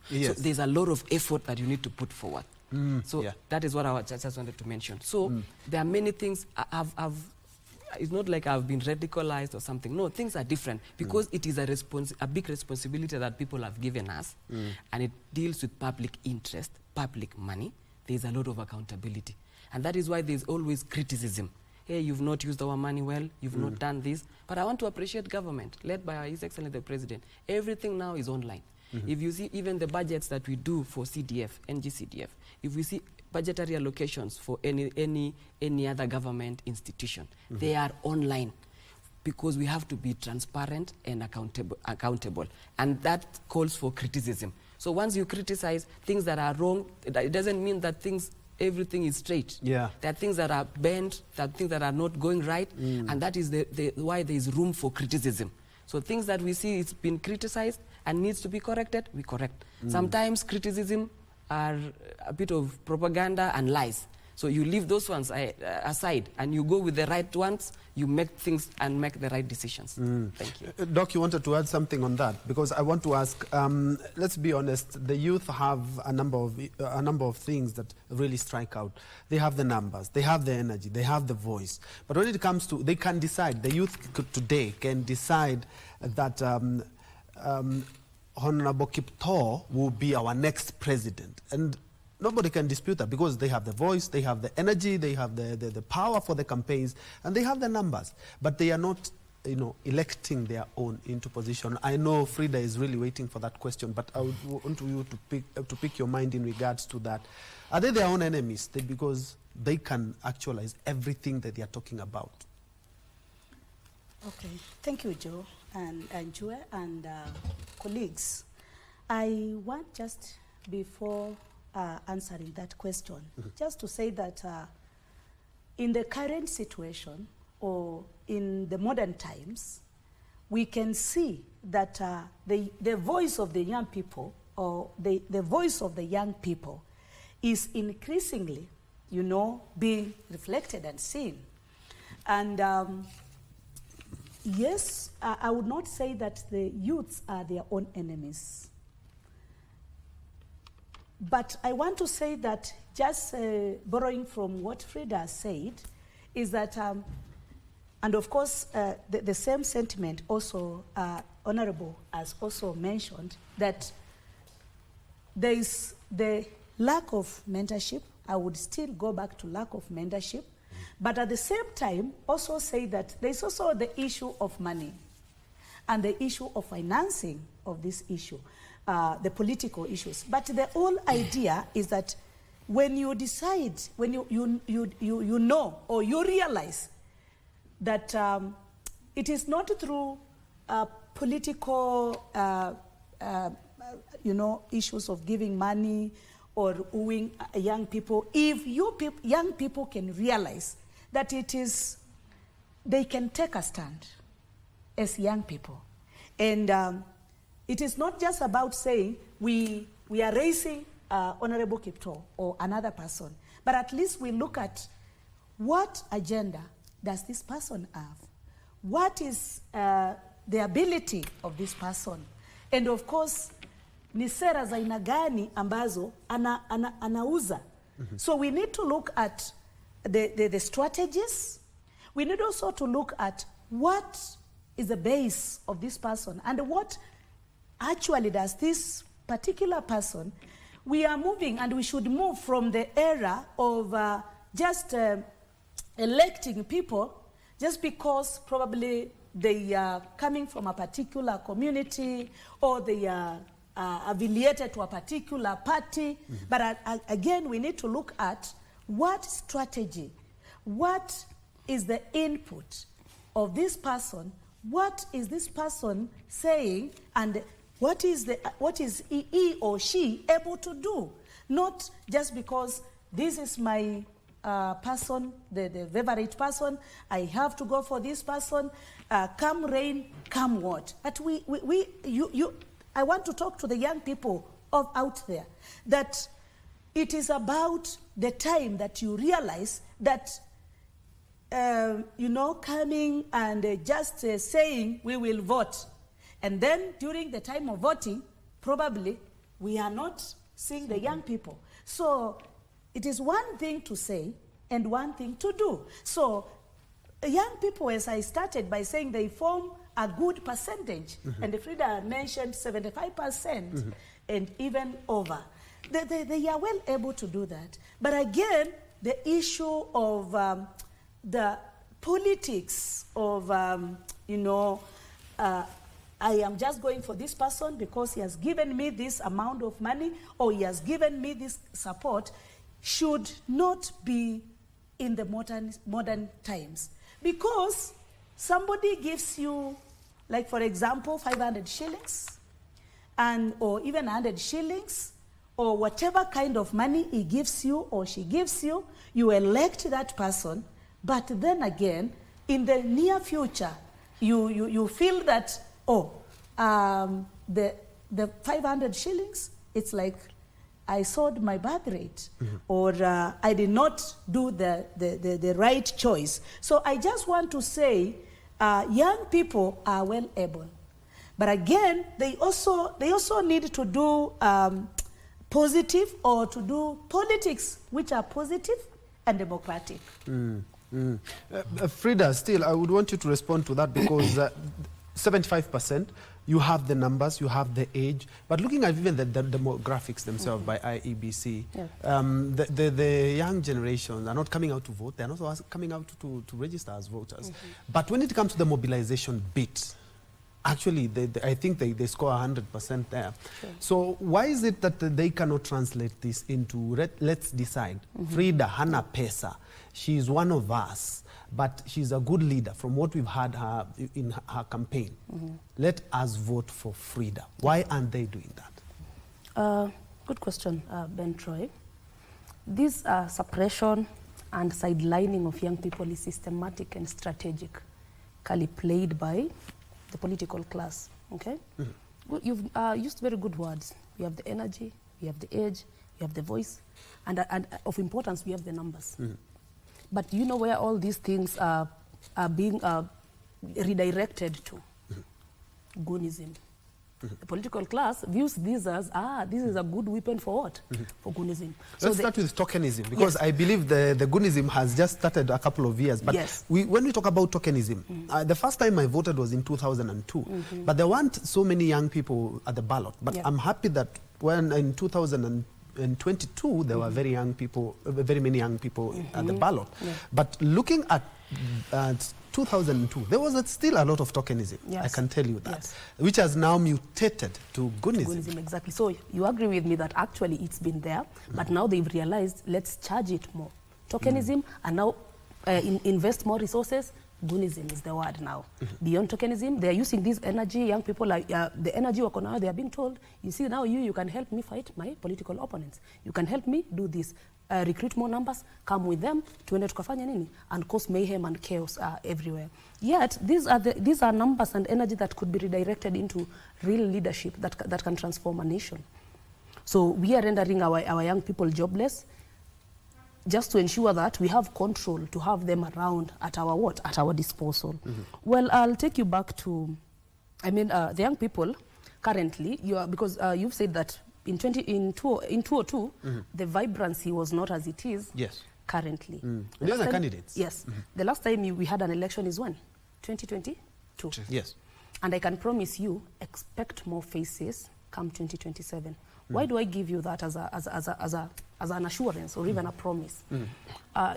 Yes. So there's a lot of effort that you need to put forward. That is what I just wanted to mention. So there are many things it's not like I've been radicalized or something. No, things are different because it is a big responsibility that people have given us, and it deals with public interest, public money. There's a lot of accountability. And that is why there's always criticism. Hey, you've not used our money well, you've not done this. But I want to appreciate government, led by His Excellency the President. Everything now is online. If you see even the budgets that we do for CDF, NGCDF, if we see budgetary allocations for any other government institution, they are online because we have to be transparent and accountable. And that calls for criticism. So once you criticize things that are wrong, it doesn't mean that everything is straight. There are things that are bent, there are things that are not going right, and that is why there is room for criticism. So things that we see it's been criticized and needs to be corrected, we correct. Sometimes criticism are a bit of propaganda and lies. So you leave those ones aside and you go with the right ones, you make things and make the right decisions. Thank you. Doc, you wanted to add something on that because I want to ask, let's be honest, the youth have a number of things that really strike out. They have the numbers, they have the energy, they have the voice. But when it comes to, they can decide, the youth today can decide that Honorable Kiptoo will be our next president. And nobody can dispute that because they have the voice, they have the energy, they have the power for the campaigns, and they have the numbers. But they are not, electing their own into position. I know Fridah is really waiting for that question, but I would want you to pick your mind in regards to that. Are they their own enemies? Because they can actualize everything that they are talking about. Okay, thank you, Joe and Njue and colleagues. I want just before answering that question, just to say that in the current situation or in the modern times, we can see that the voice of the young people or the voice of the young people is increasingly, being reflected and seen. And yes, I would not say that the youths are their own enemies. But I want to say that, just borrowing from what Fridah said, is that, and of course, the same sentiment also, Honorable has also mentioned, that there is the lack of mentorship. I would still go back to lack of mentorship. But at the same time, also say that there's also the issue of money and the issue of financing of this issue, the political issues. But the whole idea is that when you decide, when you know or you realize that it is not through political, issues of giving money or wooing young people, if young people can realize that they can take a stand as young people. And it is not just about saying we are raising Honorable Kiptoo or another person, but at least we look at what agenda does this person have? What is the ability of this person? And of course, ni sera za aina gani ambazo anauza. So we need to look at the strategies. We need also to look at what is the base of this person and what actually does this particular person. We are moving, and we should move from the era of just electing people just because probably they are coming from a particular community or they are affiliated to a particular party. But again, we need to look at what strategy, what is the input of this person, what is this person saying, and what is he or she able to do? Not just because this is my person, the favorite person, I have to go for this person, come rain, come what. But I want to talk to the young people out there that it is about the time that you realize that coming and just saying we will vote. And then during the time of voting, probably we are not seeing the young people. So it is one thing to say and one thing to do. So young people, as I started by saying, they form a good percentage. And Fridah mentioned 75% and even over. They are well able to do that. But again, the issue of the politics of, I am just going for this person because he has given me this amount of money or he has given me this support should not be in the modern times. Because somebody gives you, like for example, 500 shillings or even 100 shillings or whatever kind of money he gives you or she gives you, you elect that person. But then again, in the near future, you feel that, the 500 shillings, it's like I sold my birth rate, or I did not do the right choice. So I just want to say, young people are well able, but again, they also need to do positive or to do politics which are positive and democratic. Fridah, still, I would want you to respond to that because 75%, you have the numbers, you have the age, but looking at even the demographics themselves by IEBC, the young generation are not coming out to vote, they're not coming out to register as voters. But when it comes to the mobilization bit, actually, I think they score 100% there. Sure. So why is it that they cannot translate this into, let's decide, Fridah hana pesa, she's one of us, but she's a good leader from what we've had her in her campaign. Let us vote for Fridah. Why aren't they doing that? Good question, Ben Troy. This suppression and sidelining of young people is systematic and strategically played by the political class, okay? You've used very good words. We have the energy, we have the age, we have the voice, and of importance, we have the numbers. But do you know where all these things are being redirected to? Goonism. The political class views these as, this is a good weapon for what? For Goonism. Let's start with tokenism, because I believe the Goonism has just started a couple of years. But when we talk about tokenism, the first time I voted was in 2002. But there weren't so many young people at the ballot. But I'm happy that when in 2022, there were very many young people at the ballot. But looking at 2002, there was still a lot of tokenism, I can tell you that, which has now mutated to Goonism. Goonism, exactly. So you agree with me that actually it's been there, but now they've realized, let's charge it more. Tokenism, and now invest more resources. Goonism is the word now. Beyond tokenism, they're using this energy. Young people, like the energy work now, they are being told, you see, now you can help me fight my political opponents. You can help me do this. Recruit more numbers, come with them, tuende tukafanya nini, and cause mayhem and chaos everywhere. Yet, these are numbers and energy that could be redirected into real leadership that can transform a nation. So we are rendering our young people jobless, just to ensure that we have control to have them around at our disposal. Well, I'll take you back to, the young people currently, because you've said that in 2002, the vibrancy was not as it is currently. Those are candidates. Yes. The last time we had an election is when? 2022. Yes. And I can promise you, expect more faces come 2027. Why do I give you that as an assurance or even a promise?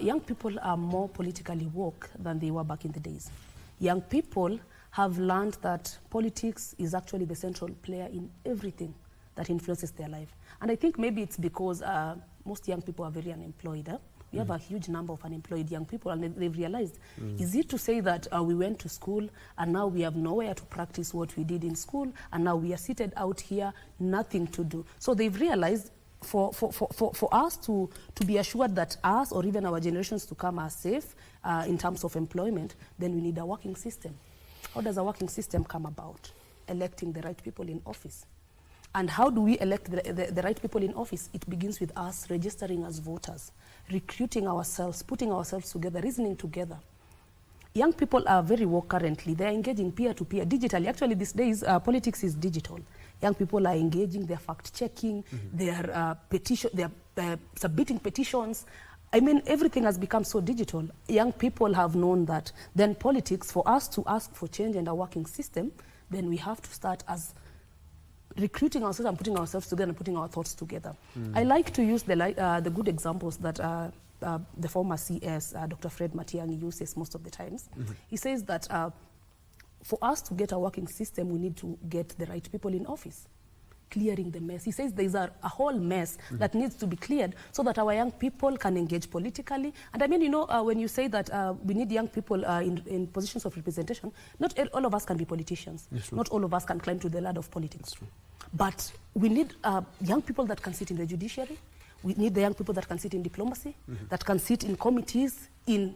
Young people are more politically woke than they were back in the days. Young people have learned that politics is actually the central player in everything that influences their life. And I think maybe it's because most young people are very unemployed. We have a huge number of unemployed young people, and they've realized, is it to say that we went to school and now we have nowhere to practice what we did in school, and now we are seated out here, nothing to do? So they've realized for us to be assured that us or even our generations to come are safe in terms of employment, then we need a working system. How does a working system come about? Electing the right people in office. And how do we elect the right people in office? It begins with us registering as voters, recruiting ourselves, putting ourselves together, reasoning together. Young people are very woke currently. They are engaging peer-to-peer, digitally. Actually, these days, politics is digital. Young people are engaging, they're fact-checking, they're submitting petitions. I mean, everything has become so digital. Young people have known that then politics, for us to ask for change and a working system, then we have to start as recruiting ourselves and putting ourselves together and putting our thoughts together. I like to use the good examples that the former CS, Dr. Fred Matiang'i, uses most of the times. He says that for us to get a working system, we need to get the right people in office, clearing the mess. He says there's a whole mess that needs to be cleared so that our young people can engage politically. And I mean, you know, when you say that we need young people in positions of representation, not all of us can be politicians. Not all of us can climb to the ladder of politics. But we need young people that can sit in the judiciary. We need the young people that can sit in diplomacy, that can sit in committees, in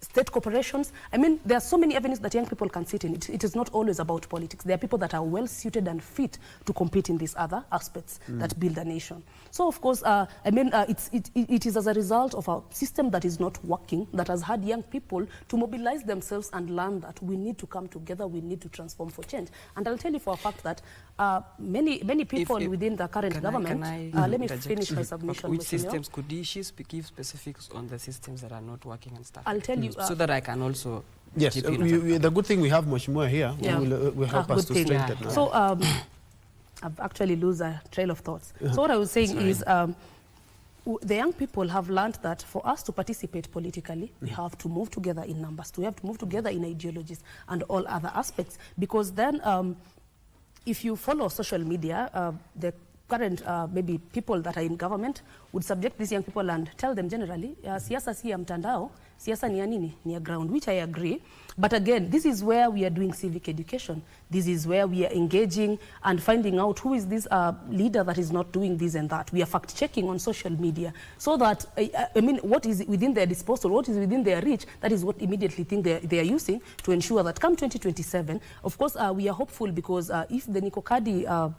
state corporations. I mean, there are so many avenues that young people can sit in. It is not always about politics. There are people that are well suited and fit to compete in these other aspects that build a nation. So, of course, I mean, it is as a result of a system that is not working, that has had young people to mobilize themselves and learn that we need to come together, we need to transform for change. And I'll tell you for a fact that many people within the current government, let me finish my submission. Which systems could you give specifics on the systems that are not working and stuff? I'll tell you. So that I can also... Yes, the good thing we have Mheshimiwa here will help us to strengthen that. So I've actually lost a trail of thoughts. So what I was saying is the young people have learned that for us to participate politically, we have to move together in numbers. We have to move together in ideologies and all other aspects. Because then if you follow social media, the current maybe people that are in government would subject these young people and tell them generally, siasa si ya mtandao, siasa ni ya nini? Ni ya ground, which I agree. But again, this is where we are doing civic education. This is where we are engaging and finding out who is this leader that is not doing this and that. We are fact-checking on social media so that, I mean, what is within their disposal, what is within their reach, that is what immediately think they are using to ensure that come 2027, of course, we are hopeful because if the Nikokadi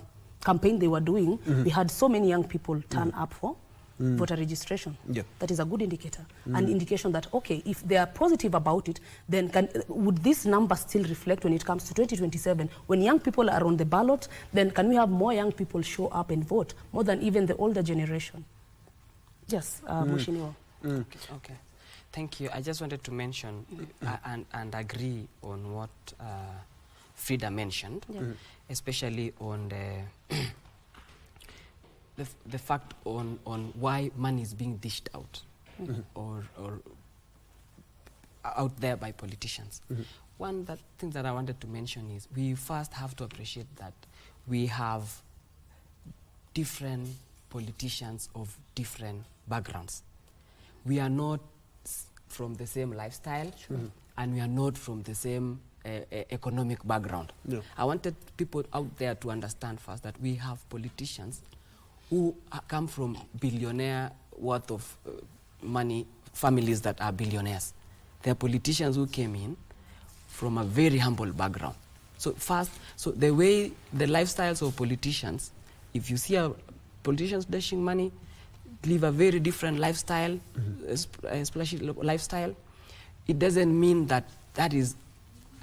campaign they were doing, we had so many young people turn up for voter registration. That is a good indicator. An indication that, okay, if they are positive about it, then would this number still reflect when it comes to 2027? When young people are on the ballot, then can we have more young people show up and vote, more than even the older generation? Yes, Mheshimiwa. Okay. Thank you. I just wanted to mention and agree on what Fridah mentioned, especially on the fact on why money is being dished out or out there by politicians. One thing that I wanted to mention is we first have to appreciate that we have different politicians of different backgrounds. We are not from the same lifestyle, and we are not from the same economic background. I wanted people out there to understand first that we have politicians who come from billionaire worth of money, families that are billionaires. There are politicians who came in from a very humble background. So the way the lifestyles of politicians, if you see politicians dashing money, live a very different lifestyle, splashy lifestyle, it doesn't mean that that is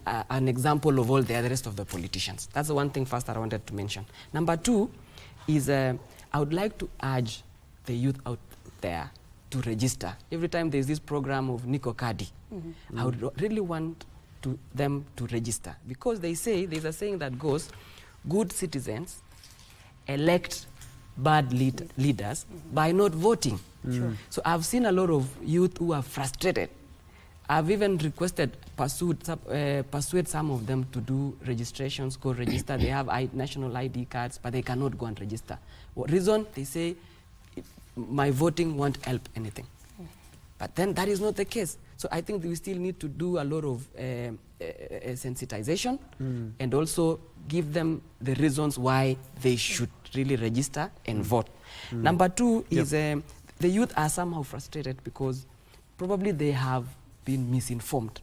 an example of all the rest of the politicians. That's the one thing first that I wanted to mention. Number two is I would like to urge the youth out there to register. Every time there's this program of Nikokadi, I would really want to them to register. Because they say, there's a saying that goes, good citizens elect bad leaders by not voting. So I've seen a lot of youth who are frustrated. I've even requested, persuade some of them to do registrations, go register. They have national ID cards, but they cannot go and register. What reason? They say, my voting won't help anything. But then that is not the case. So I think we still need to do a lot of sensitization and also give them the reasons why they should really register and vote. Number two is the youth are somehow frustrated because probably they have been misinformed.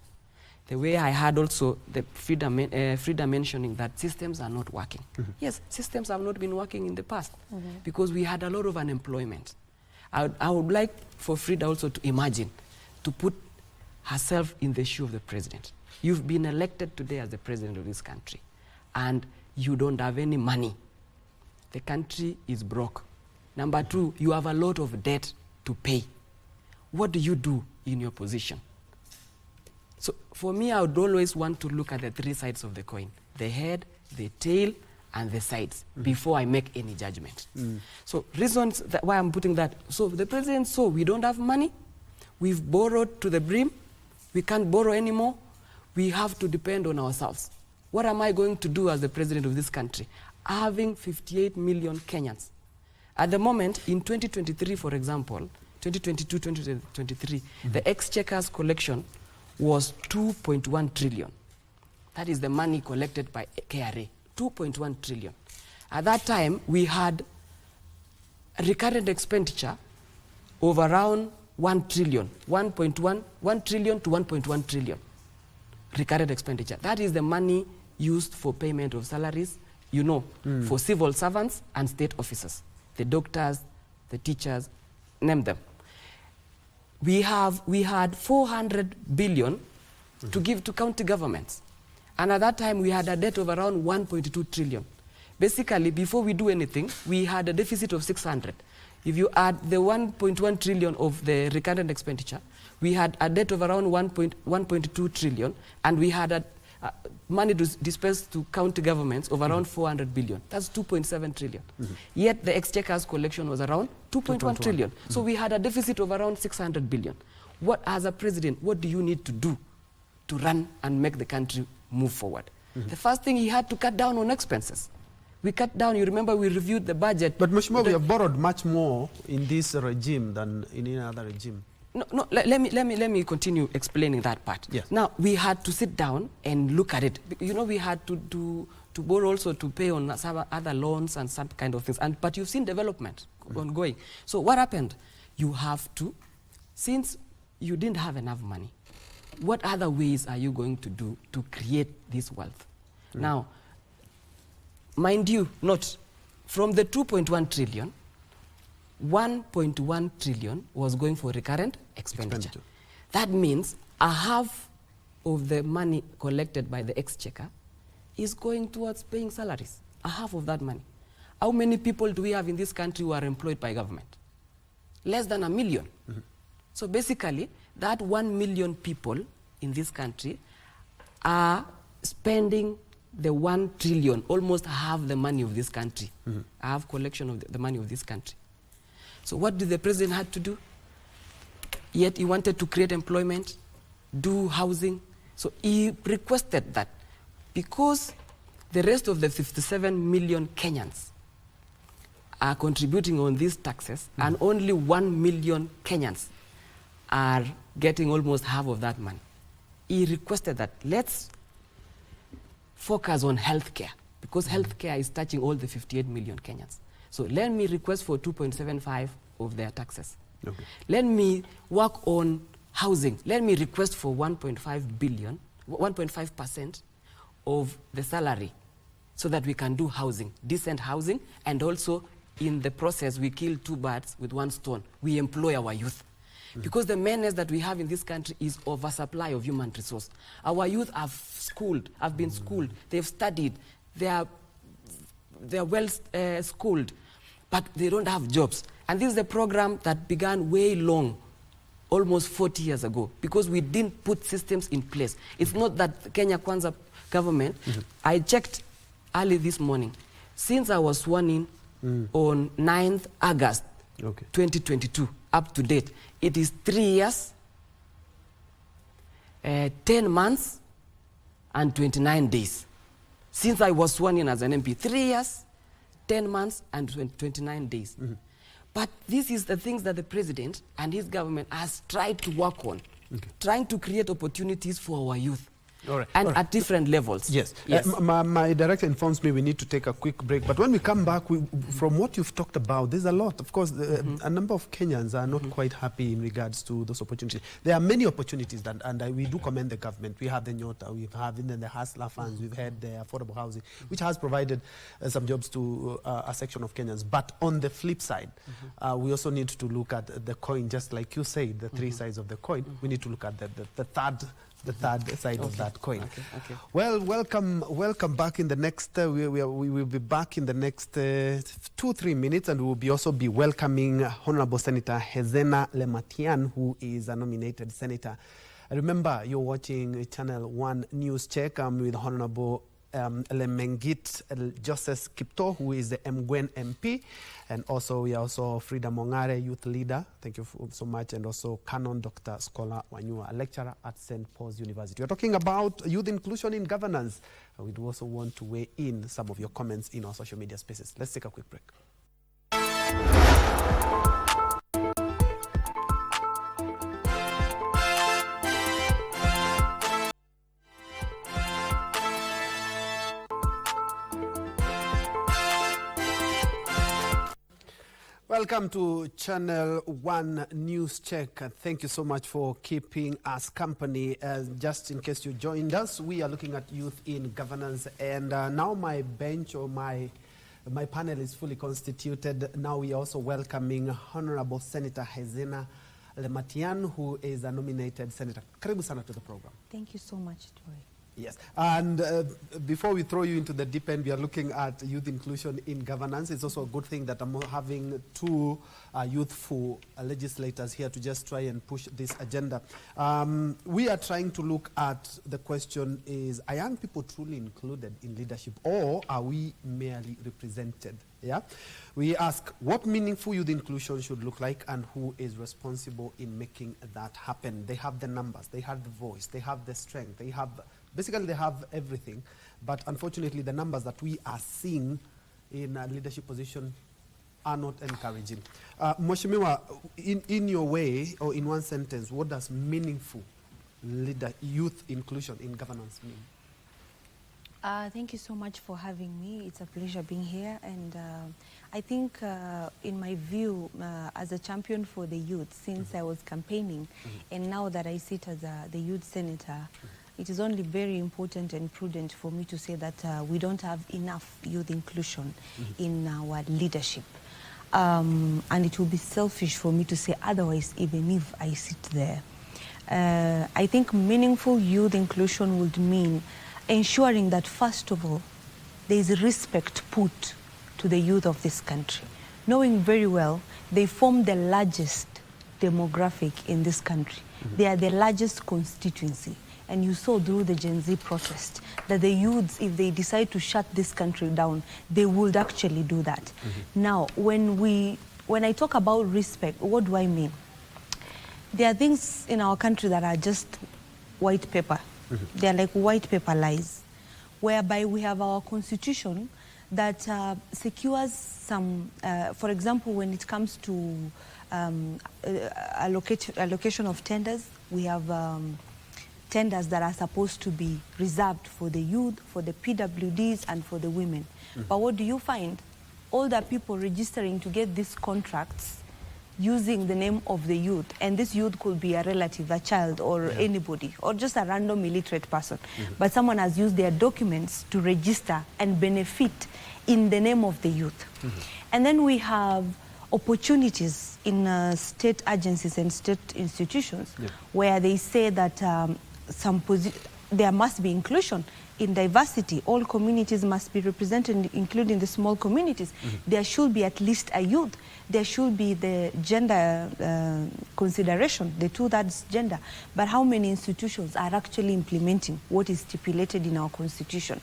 The way I had also the Fridah mentioning that systems are not working. Yes, systems have not been working in the past because we had a lot of unemployment. I would like for Fridah also to imagine, to put herself in the shoe of the president. You've been elected today as the president of this country, and you don't have any money. The country is broke. Number two, you have a lot of debt to pay. What do you do in your position? So for me, I would always want to look at the three sides of the coin: the head, the tail, and the sides before I make any judgment. So reasons why I'm putting that. So the president saw we don't have money. We've borrowed to the brim. We can't borrow anymore. We have to depend on ourselves. What am I going to do as the president of this country? Having 58 million Kenyans. At the moment, in 2023, for example, 2022, 2023, the exchequer's collection was 2.1 trillion. That is the money collected by KRA, 2.1 trillion. At that time, we had a recurrent expenditure of around 1 trillion, 1 trillion to 1.1 trillion recurrent expenditure. That is the money used for payment of salaries, you know, for civil servants and state officers, the doctors, the teachers, name them. We had 400 billion to give to county governments. And at that time, we had a debt of around 1.2 trillion. Basically, before we do anything, we had a deficit of 600. If you add the 1.1 trillion of the recurrent expenditure, we had a debt of around 1.2 trillion, and we had money dispersed to county governments of around 400 billion. That's 2.7 trillion. Yet the exchequer's collection was around 2.1 trillion. So we had a deficit of around 600 billion. What, as a president, what do you need to do to run and make the country move forward? The first thing, he had to cut down on expenses. We cut down, you remember we reviewed the budget. But Mheshimiwa, we have borrowed much more in this regime than in any other regime. No, let me continue explaining that part. Yes. Now, we had to sit down and look at it. You know, we had to borrow also to pay on some other loans and some kind of things. But you've seen development ongoing. So what happened? You have to, since you didn't have enough money, what other ways are you going to do to create this wealth? Now, mind you, note, from the 2.1 trillion, 1.1 trillion was going for recurrent expenditure. That means a half of the money collected by the exchequer is going towards paying salaries. A half of that money. How many people do we have in this country who are employed by government? Less than 1 million. So basically, that 1 million people in this country are spending the 1 trillion, almost half the money of this country. Half collection of the money of this country. So what did the president have to do? Yet he wanted to create employment, do housing. So he requested that because the rest of the 57 million Kenyans are contributing on these taxes, and only 1 million Kenyans are getting almost half of that money. He requested that let's focus on healthcare, because healthcare is touching all the 58 million Kenyans. So let me request for 2.75 of their taxes. Okay. Let me work on housing. Let me request for 1.5% of the salary, so that we can do housing, decent housing, and also in the process we kill 2 birds with 1 stone. We employ our youth. Because the menace that we have in this country is oversupply of human resource. Our youth have been schooled, they've studied, they're well schooled, but they don't have jobs. And this is a program that began way long almost 40 years ago because we didn't put systems in place. It's not that Kenya Kwanza government, I checked early this morning, since I was sworn in on 9th August 2022, up to date, it is 3 years, 10 months, and 29 days. Since I was sworn in as an MP, 3 years, 10 months, and 29 days. But this is the things that the president and his government has tried to work on, trying to create opportunities for our youth. And at different levels. Yes. My director informs me we need to take a quick break. But when we come back, from what you've talked about, there's a lot. Of course, a number of Kenyans are not quite happy in regards to those opportunities. There are many opportunities, and we do commend the government. We have the Nyota, we have the Hustler funds, we've had the affordable housing, which has provided some jobs to a section of Kenyans. But on the flip side, we also need to look at the coin, just like you said, the three sides of the coin. We need to look at the third side of that coin. Well, welcome back in the next, we will be back in the next 2-3 minutes, and we will be also be welcoming Honorable Senator Hezena Lemaletian, who is a nominated senator. Remember, you're watching Channel 1 News Check. I'm with Honorable Lelmengit Josses Kiptoo, who is the Emgwen MP, and also we are also Fridah Mong'are, youth leader. Thank you so much, and also Canon Dr. Scholar Wayua, a lecturer at St. Paul's University. We're talking about youth inclusion in governance. We do also want to weigh in some of your comments in our social media spaces. Let's take a quick break. Welcome to Channel 1 News Check. Thank you so much for keeping us company. Just in case you joined us, we are looking at youth in governance, and now my bench or my panel is fully constituted. Now we are also welcoming Honorable Senator Hezena Lemaletian, who is a nominated senator. Karibu sana to the program. Thank you so much, Troy. Yes, and before we throw you into the deep end, we are looking at youth inclusion in governance. It's also a good thing that I'm having two youthful legislators here to just try and push this agenda. We are trying to look at the question is, are young people truly included in leadership, or are we merely represented? Yeah, we ask what meaningful youth inclusion should look like and who is responsible in making that happen. They have the numbers, they have the voice, they have the strength, they have basically they have everything, but unfortunately the numbers that we are seeing in a leadership position are not encouraging. Mheshimiwa, in your way or in one sentence, what does meaningful youth inclusion in governance mean? Thank you so much for having me. It's a pleasure being here, and I think in my view, as a champion for the youth, since I was campaigning, and now that I sit as the youth senator, it is only very important and prudent for me to say that we don't have enough youth inclusion in our leadership. And it will be selfish for me to say otherwise, even if I sit there. I think meaningful youth inclusion would mean ensuring that, first of all, there is respect put to the youth of this country, knowing very well they form the largest demographic in this country. They are the largest constituency. And you saw through the Gen Z protest that the youths, if they decide to shut this country down, they would actually do that. Now, when I talk about respect, what do I mean? There are things in our country that are just white paper. They are like white paper lies, whereby we have our constitution that secures some, for example, when it comes to allocation of tenders, we have tenders that are supposed to be reserved for the youth, for the PWDs, and for the women. But what do you find? Older people registering to get these contracts using the name of the youth, and this youth could be a relative, a child, or anybody, or just a random illiterate person. But someone has used their documents to register and benefit in the name of the youth. And then we have opportunities in state agencies and state institutions where they say that there must be inclusion. in diversity, all communities must be represented, including the small communities. There should be at least a youth. There should be the gender consideration, the 2/3 gender. But how many institutions are actually implementing what is stipulated in our constitution?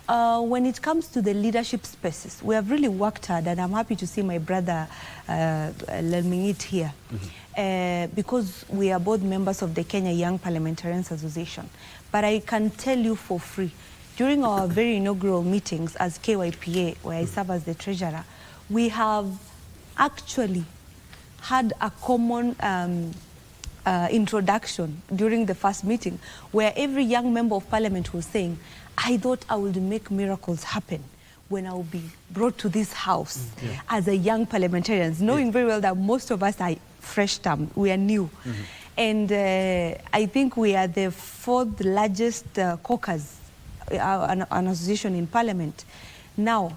When it comes to the leadership spaces, we have really worked hard, and I'm happy to see my brother Lelmengit here, because we are both members of the Kenya Young Parliamentarians Association. But I can tell you for free, during our very inaugural meetings as KYPA, where I serve as the treasurer, we have actually had a common introduction during the first meeting, where every young member of parliament was saying, I thought I would make miracles happen when I will be brought to this house as a young parliamentarian, knowing very well that most of us are fresh term, we are new. And I think we are the 4th largest caucus, an association in parliament. Now,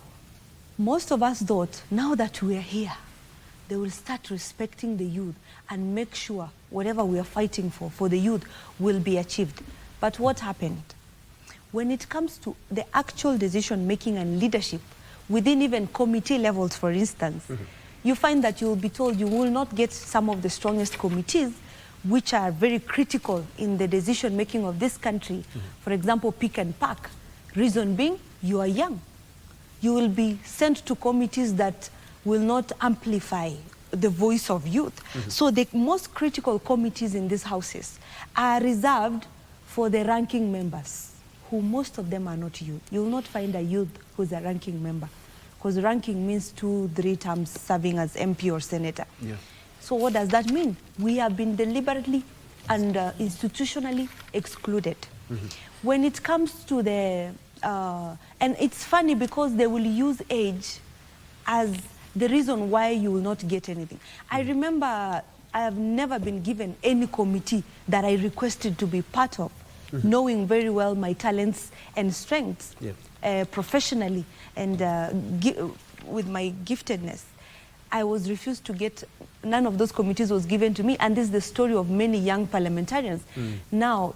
most of us thought, now that we are here, they will start respecting the youth and make sure whatever we are fighting for the youth will be achieved. But what happened? When it comes to the actual decision making and leadership, within even committee levels, for instance, you find that you will be told you will not get some of the strongest committees, which are very critical in the decision making of this country. For example, pick and pack. Reason being, you are young. You will be sent to committees that will not amplify the voice of youth. So the most critical committees in these houses are reserved for the ranking members, who most of them are not youth. You will not find a youth who's a ranking member, because ranking means 2-3 terms serving as MP or senator. So what does that mean? We have been deliberately and institutionally excluded. When it comes to the, and it's funny because they will use age as the reason why you will not get anything. I remember I have never been given any committee that I requested to be part of, knowing very well my talents and strengths professionally and with my giftedness. I was refused to get, none of those committees was given to me, and this is the story of many young parliamentarians. Now,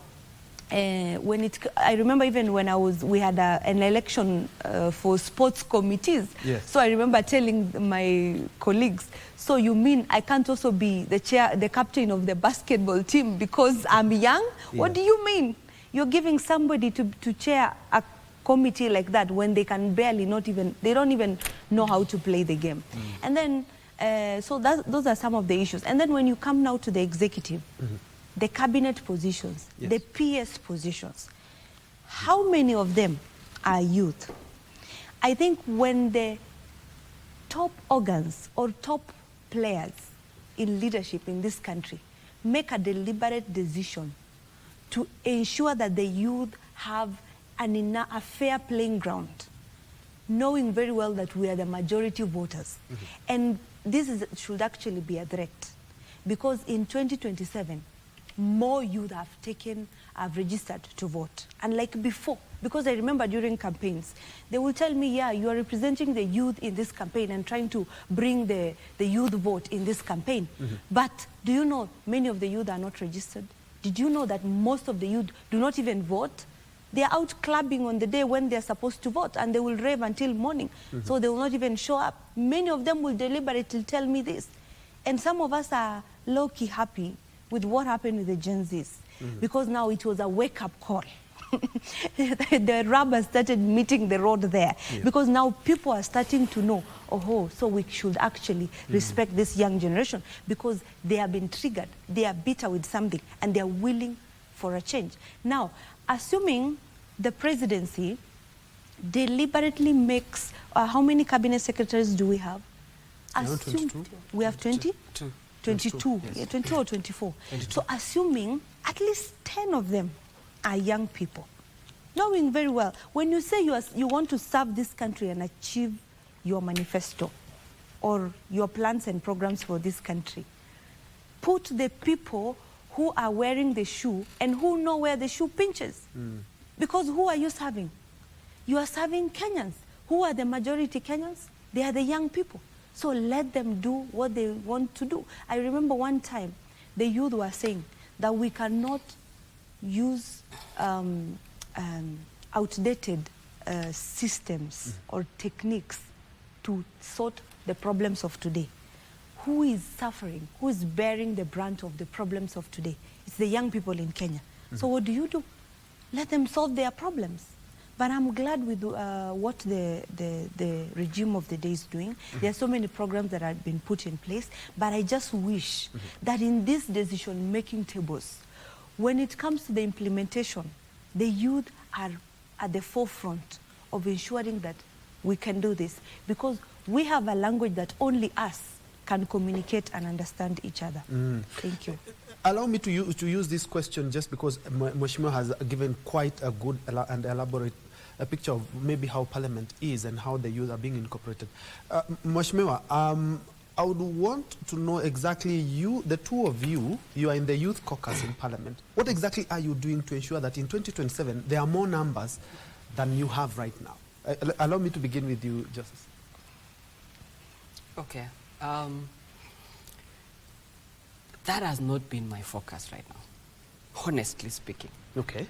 I remember even when we had an election for sports committees. So I remember telling my colleagues, so you mean I can't also be the captain of the basketball team because I'm young? What do you mean? You're giving somebody to chair a committee like that when they can barely they don't even know how to play the game. And then, so those are some of the issues. And then when you come now to the executive, the cabinet positions, the PS positions, how many of them are youth? I think when the top organs or top players in leadership in this country make a deliberate decision to ensure that the youth have a fair playing ground, knowing very well that we are the majority voters. And this should actually be a threat, because in 2027, more youth have registered to vote. Unlike before, because I remember during campaigns, they will tell me, yeah, you are representing the youth in this campaign and trying to bring the youth vote in this campaign. But do you know many of the youth are not registered? Did you know that most of the youth do not even vote? They are out clubbing on the day when they're supposed to vote, and they will rave until morning. So they will not even show up. Many of them will deliberately tell me this. And some of us are low-key happy with what happened with the Gen Zs, because now it was a wake-up call. The rubber started meeting the road there, because now people are starting to know, oh, so we should actually respect this young generation, because they have been triggered, they are bitter with something, and they are willing for a change. Now, assuming the presidency deliberately makes, how many cabinet secretaries do we have? We have 20? 22, yes. 22 or 24. 22. So assuming at least 10 of them are young people, knowing very well, when you say you want to serve this country and achieve your manifesto or your plans and programs for this country, put the people who are wearing the shoe and who know where the shoe pinches. Because who are you serving? You are serving Kenyans. Who are the majority Kenyans? They are the young people. So let them do what they want to do. I remember one time the youth were saying that we cannot use outdated systems or techniques to sort the problems of today. Who is suffering? Who is bearing the brunt of the problems of today? It's the young people in Kenya. So what do? Let them solve their problems. But I'm glad with what the regime of the day is doing. There are so many programs that have been put in place, but I just wish that in these decision-making tables, when it comes to the implementation, the youth are at the forefront of ensuring that we can do this, because we have a language that only us can communicate and understand each other. Thank you. Allow me to use this question just because Mheshimiwa has given quite a good and elaborate picture of maybe how Parliament is and how the youth are being incorporated. Mheshimiwa, I would want to know exactly the two of you are in the youth caucus in Parliament. What exactly are you doing to ensure that in 2027 there are more numbers than you have right now? Allow me to begin with you, Josses. Okay. That has not been my focus right now, honestly speaking. Okay.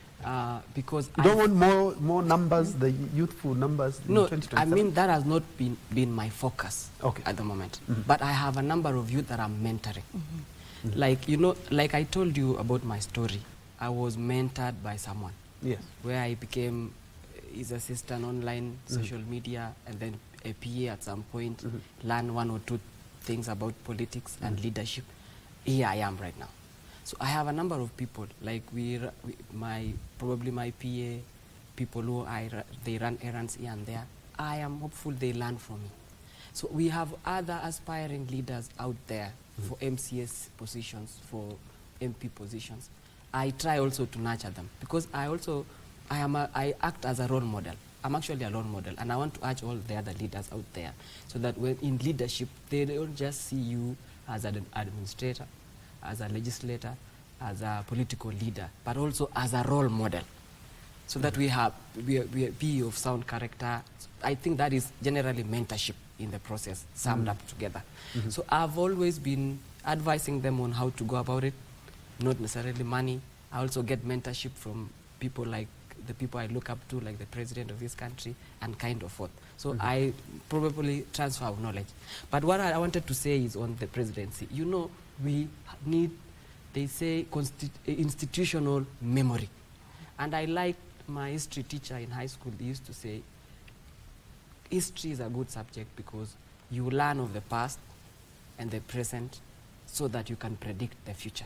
Because you don't want more numbers, the youthful numbers in 2027? I mean, that has not been my focus at the moment. But I have a number of youth that I'm mentoring. Like, you know, like I told you about my story, I was mentored by someone. Yes. Where I became his assistant online, social media, and then a PA at some point, learn one or two things about politics and leadership. Here I am right now. So I have a number of people, like probably my PA, people who they run errands here and there. I am hopeful they learn from me. So we have other aspiring leaders out there for MCS positions, for MP positions. I try also to nurture them because I act as a role model. I'm actually a role model, and I want to urge all the other leaders out there so that when in leadership, they don't just see you as an administrator, as a legislator, as a political leader, but also as a role model, so that we be of sound character. I think that is generally mentorship in the process, summed up together. So I've always been advising them on how to go about it, not necessarily money. I also get mentorship from people like the people I look up to, like the president of this country, and kind of forth. So I probably transfer of knowledge. But what I wanted to say is on the presidency. You know, we need, they say, institutional memory. And I like my history teacher in high school, they used to say, history is a good subject because you learn of the past and the present so that you can predict the future.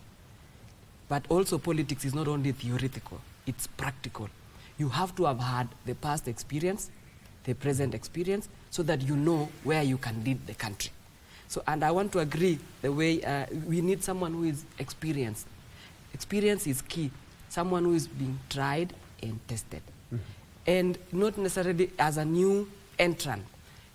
But also politics is not only theoretical, it's practical. You have to have had the past experience, the present experience, so that you know where you can lead the country. So, and I want to agree the way we need someone who is experienced. Experience is key. Someone who is being tried and tested. And not necessarily as a new entrant.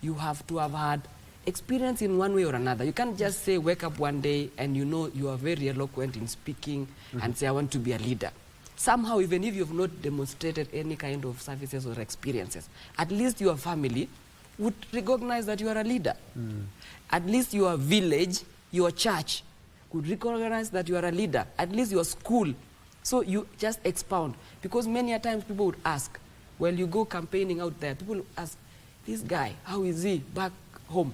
You have to have had experience in one way or another. You can't just say, wake up one day and you know you are very eloquent in speaking and say, I want to be a leader. Somehow, even if you have not demonstrated any kind of services or experiences, at least your family would recognize that you are a leader. At least your village, your church could recognize that you are a leader. At least your school. So you just expound. Because many a times people would ask, well, you go campaigning out there, people would ask, this guy, how is he back home?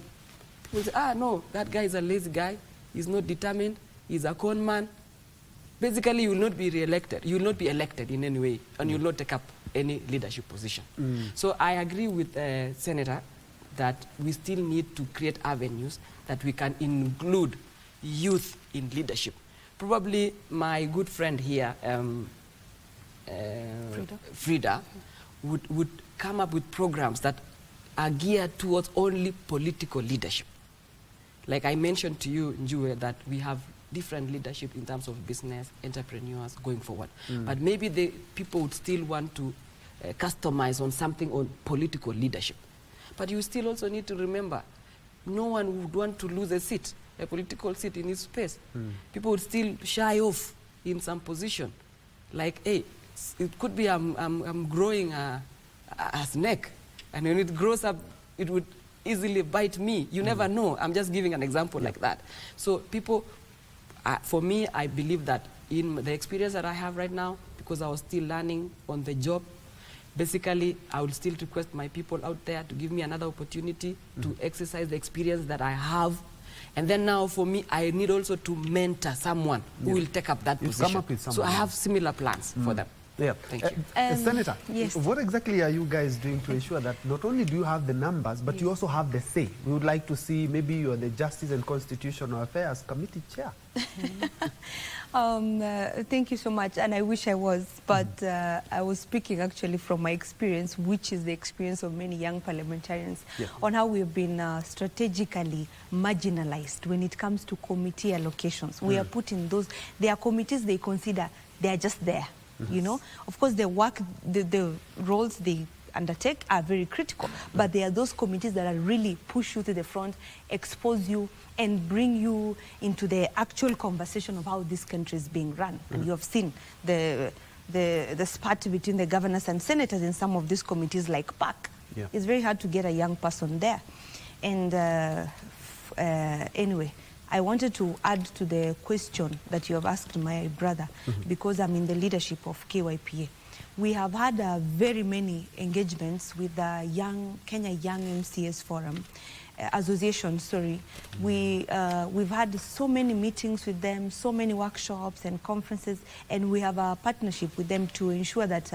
People say, no, that guy is a lazy guy. He's not determined. He's a con man. Basically, you will not be re-elected. You will not be elected in any way, and you will not take up any leadership position. So I agree with the Senator that we still need to create avenues that we can include youth in leadership. Probably my good friend here, Fridah, would come up with programs that are geared towards only political leadership. Like I mentioned to you, Njue, that we have different leadership in terms of business, entrepreneurs going forward. But maybe the people would still want to customize on something on political leadership. But you still also need to remember, no one would want to lose a seat, a political seat in his space. People would still shy off in some position. Like, hey, it could be I'm growing a snake, and when it grows up, it would easily bite me. You never know. I'm just giving an example like that. So people, for me, I believe that in the experience that I have right now, because I was still learning on the job, basically, I would still request my people out there to give me another opportunity to exercise the experience that I have. And then now for me, I need also to mentor someone who will take up that position. Come up with so I have similar plans for them. Yeah. Thank you. Senator, yes. what exactly are you guys doing to ensure that not only do you have the numbers, but you also have the say? We would like to see maybe you are the Justice and Constitutional Affairs Committee Chair. Thank you so much, and I wish I was, but I was speaking actually from my experience, which is the experience of many young parliamentarians, on how we've been strategically marginalized when it comes to committee allocations. We are put in those, there are committees they consider they are just there, you know. Of course, the work, the roles they undertake are very critical, but there are those committees that are really push you to the front, expose you, and bring you into the actual conversation of how this country is being run. And you have seen the spat between the governors and senators in some of these committees like PAC. It's very hard to get a young person there. And anyway, I wanted to add to the question that you have asked my brother, because I'm in the leadership of KYPA. We have had very many engagements with the Kenya Young MCAs Forum, Association, sorry. We've had so many meetings with them, so many workshops and conferences, and we have a partnership with them to ensure that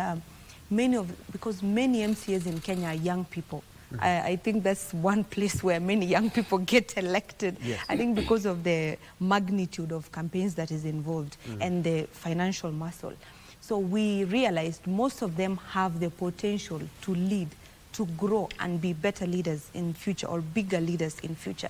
because many MCAs in Kenya are young people. I think that's one place where many young people get elected. I think because of the magnitude of campaigns that is involved and the financial muscle. So we realized most of them have the potential to lead, to grow and be better leaders in future, or bigger leaders in future.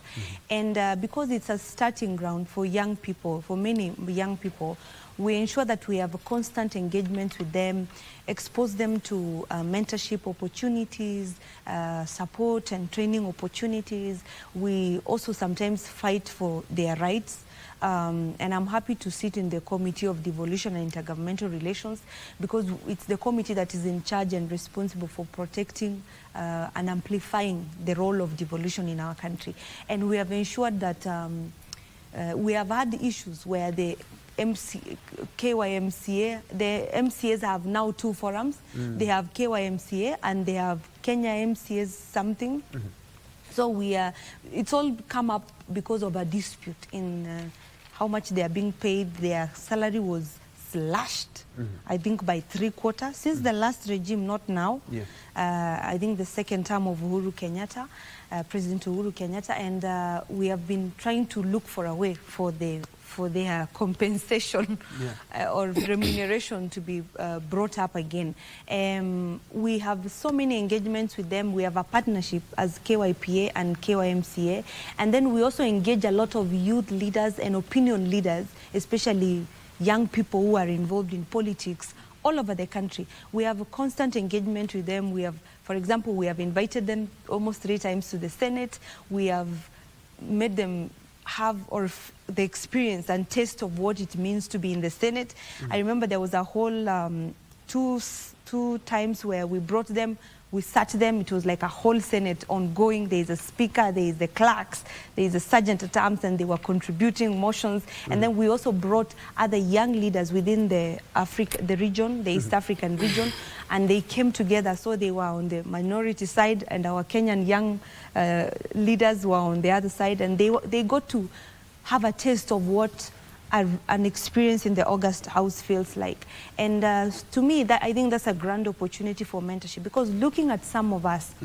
And because it's a starting ground for young people, for many young people, we ensure that we have a constant engagement with them, expose them to mentorship opportunities, support and training opportunities. We also sometimes fight for their rights. And I'm happy to sit in the Committee of Devolution and Intergovernmental Relations, because it's the committee that is in charge and responsible for protecting and amplifying the role of devolution in our country. And we have ensured that we have had issues where the KYMCA, the MCAs have now two forums. They have KYMCA and they have Kenya MCAs something. So it's all come up because of a dispute in how much they are being paid. Their salary was slashed, I think by 3/4 since the last regime, not now. I think the second term of Uhuru Kenyatta, President Uhuru Kenyatta, and we have been trying to look for a way for their compensation or remuneration to be brought up again. We have so many engagements with them. We have a partnership as KYPA and KYMCA, and then we also engage a lot of youth leaders and opinion leaders, especially young people who are involved in politics all over the country. We have a constant engagement with them. We have, for example, we have invited them almost 3 times to the Senate. We have made them have the experience and taste of what it means to be in the Senate. I remember there was a whole two times where we brought them, we sat them, it was like a whole Senate ongoing. There is a speaker, there is the clerks, there is a sergeant at arms, and they were contributing motions. And then we also brought other young leaders within the region, the East African region, and they came together. So they were on the minority side, and our Kenyan young leaders were on the other side, and they got to have a taste of what an experience in the August House feels like. And to me, I think that's a grand opportunity for mentorship, because looking at some of us,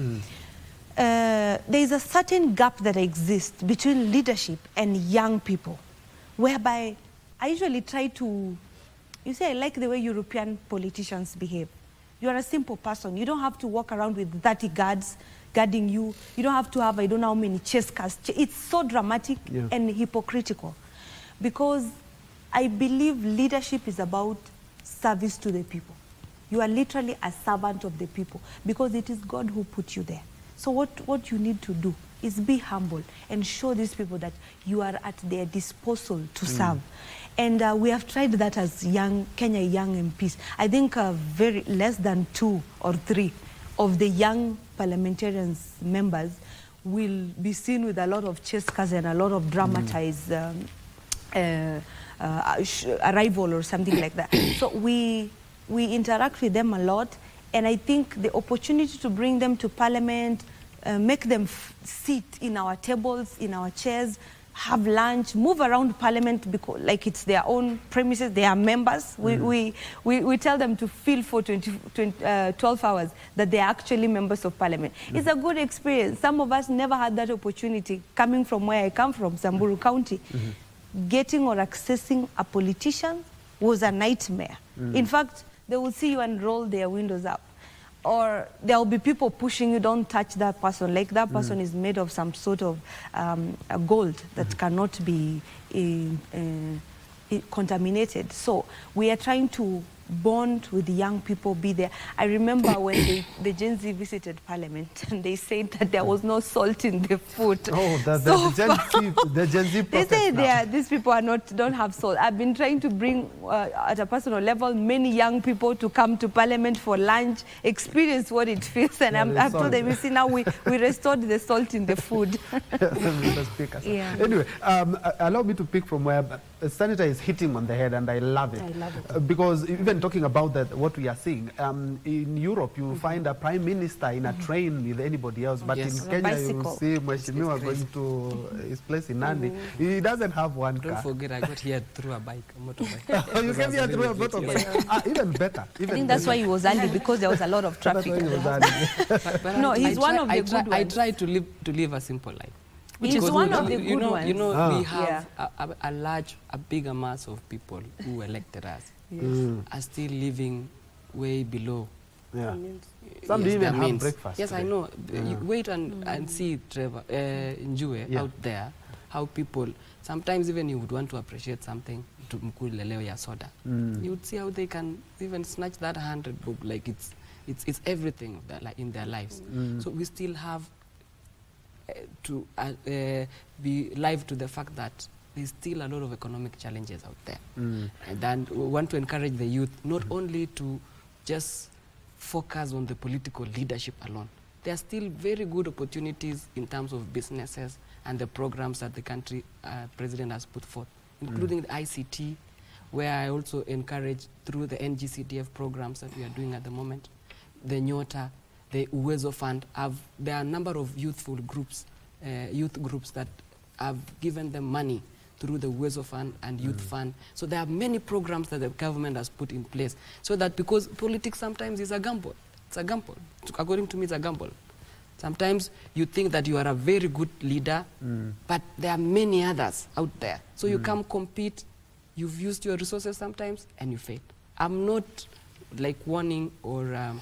there is a certain gap that exists between leadership and young people, whereby I usually try to, you see, I like the way European politicians behave. You are a simple person. You don't have to walk around with 30 guards guarding you. You don't have to have, I don't know how many chess cars. It's so dramatic and hypocritical. Because I believe leadership is about service to the people. You are literally a servant of the people, because it is God who put you there. So what you need to do is be humble and show these people that you are at their disposal to serve. And we have tried that as Kenya Young MPs. I think less than 2 or 3 of the young parliamentarians members will be seen with a lot of chess cars and a lot of dramatized arrival or something like that. So we interact with them a lot, And I think the opportunity to bring them to Parliament, make them sit in our tables, in our chairs, have lunch, move around Parliament because, like it's their own premises, they are members. We tell them to feel for 12 hours that they are actually members of Parliament. It's a good experience. Some of us never had that opportunity. Coming from where I come from, Samburu County, getting or accessing a politician was a nightmare. In fact, they will see you and roll their windows up. Or there will be people pushing you, don't touch that person, like that person is made of some sort of gold that cannot be contaminated. So we are trying to bond with the young people, be there. I remember when the Gen Z visited Parliament and they said that there was no salt in the food. Oh, the Gen Z they say these people don't have salt. I've been trying to bring, at a personal level, many young people to come to Parliament for lunch, experience what it feels. And I've told them, you see, now we restored the salt in the food. Yeah. Anyway, allow me to pick from where Senator is hitting on the head, and I love it. I love it. Because even talking about that, what we are seeing, in Europe, you find a prime minister in a train with anybody else, but in Kenya, you will see Mheshimiwa going to his place in Nandi. He doesn't have one car. Don't forget, I got here through a bike, a motorbike. You came here through a motorbike. Even better. I think that's why he was early, because there was a lot of traffic. No, he's one of the good ones. I try to live a simple life. He's one of the good ones. You know, we have a bigger mass of people who elected us are still living way below. Yeah. Some didn't even have breakfast. Yes, today. I know. You wait and see Trevor, Njue out there, how people, sometimes even you would want to appreciate something, to mkule leo ya soda. You would see how they can even snatch that 100 bob, like it's everything of their, in their lives. So we still have to be live to the fact that there's still a lot of economic challenges out there. And then we want to encourage the youth not only to just focus on the political leadership alone. There are still very good opportunities in terms of businesses and the programs that the country president has put forth, including the ICT, where I also encourage through the NGCDF programs that we are doing at the moment, the Nyota, the Uwezo Fund. There are a number of youthful groups, youth groups that have given them money through the Uwezo Fund and Youth Fund. So there are many programs that the government has put in place, so that, because politics sometimes is a gamble. It's a gamble. According to me, it's a gamble. Sometimes you think that you are a very good leader, but there are many others out there. So you come compete, you've used your resources sometimes, and you fail. I'm not like warning or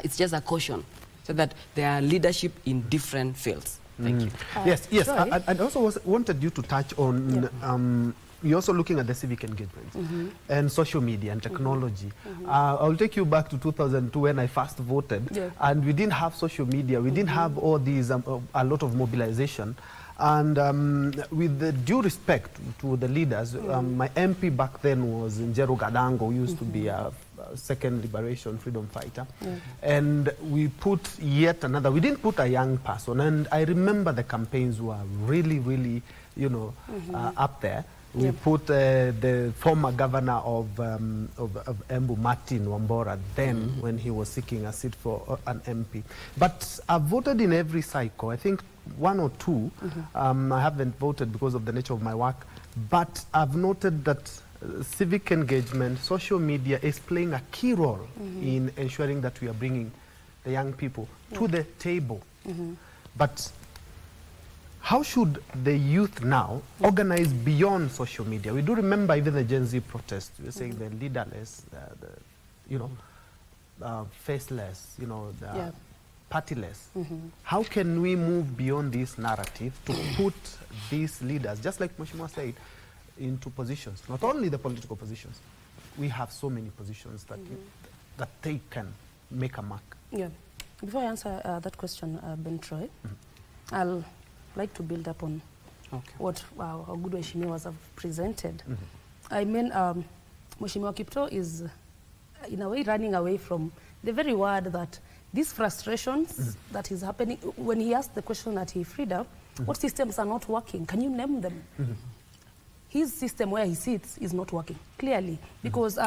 it's just a caution, so that there are leadership in different fields. Thank you. Yes. I also wanted you to touch on, you're also looking at the civic engagement and social media and technology. I'll take you back to 2002 when I first voted, and we didn't have social media, we didn't have all these, a lot of mobilization. And with the due respect to the leaders, my MP back then was Njeru Gadango, who used to be a second liberation freedom fighter. And we put yet another, we didn't put a young person. And I remember the campaigns were really, really, you know, up there. We put the former governor of Embu, Martin Wambora, then when he was seeking a seat for an MP. But I voted in every cycle. I think one or two. I haven't voted because of the nature of my work. But I've noted that civic engagement, social media is playing a key role in ensuring that we are bringing the young people to the table. But how should the youth now organize beyond social media? We do remember even the Gen Z protests. We're saying the leaderless, you know, faceless, you know, the partyless. How can we move beyond this narrative to put these leaders, just like Mheshimiwa said, into positions, not only the political positions. We have so many positions that that they can make a mark. Yeah. Before I answer that question, Ben Troy, I'll like to build up on what our good Mheshimiwas have presented. I mean, Mheshimiwa Kiptoo is, in a way, running away from the very word that these frustrations that is happening. When he asked the question at Fridah, what systems are not working? Can you name them? His system where he sits is not working, clearly, because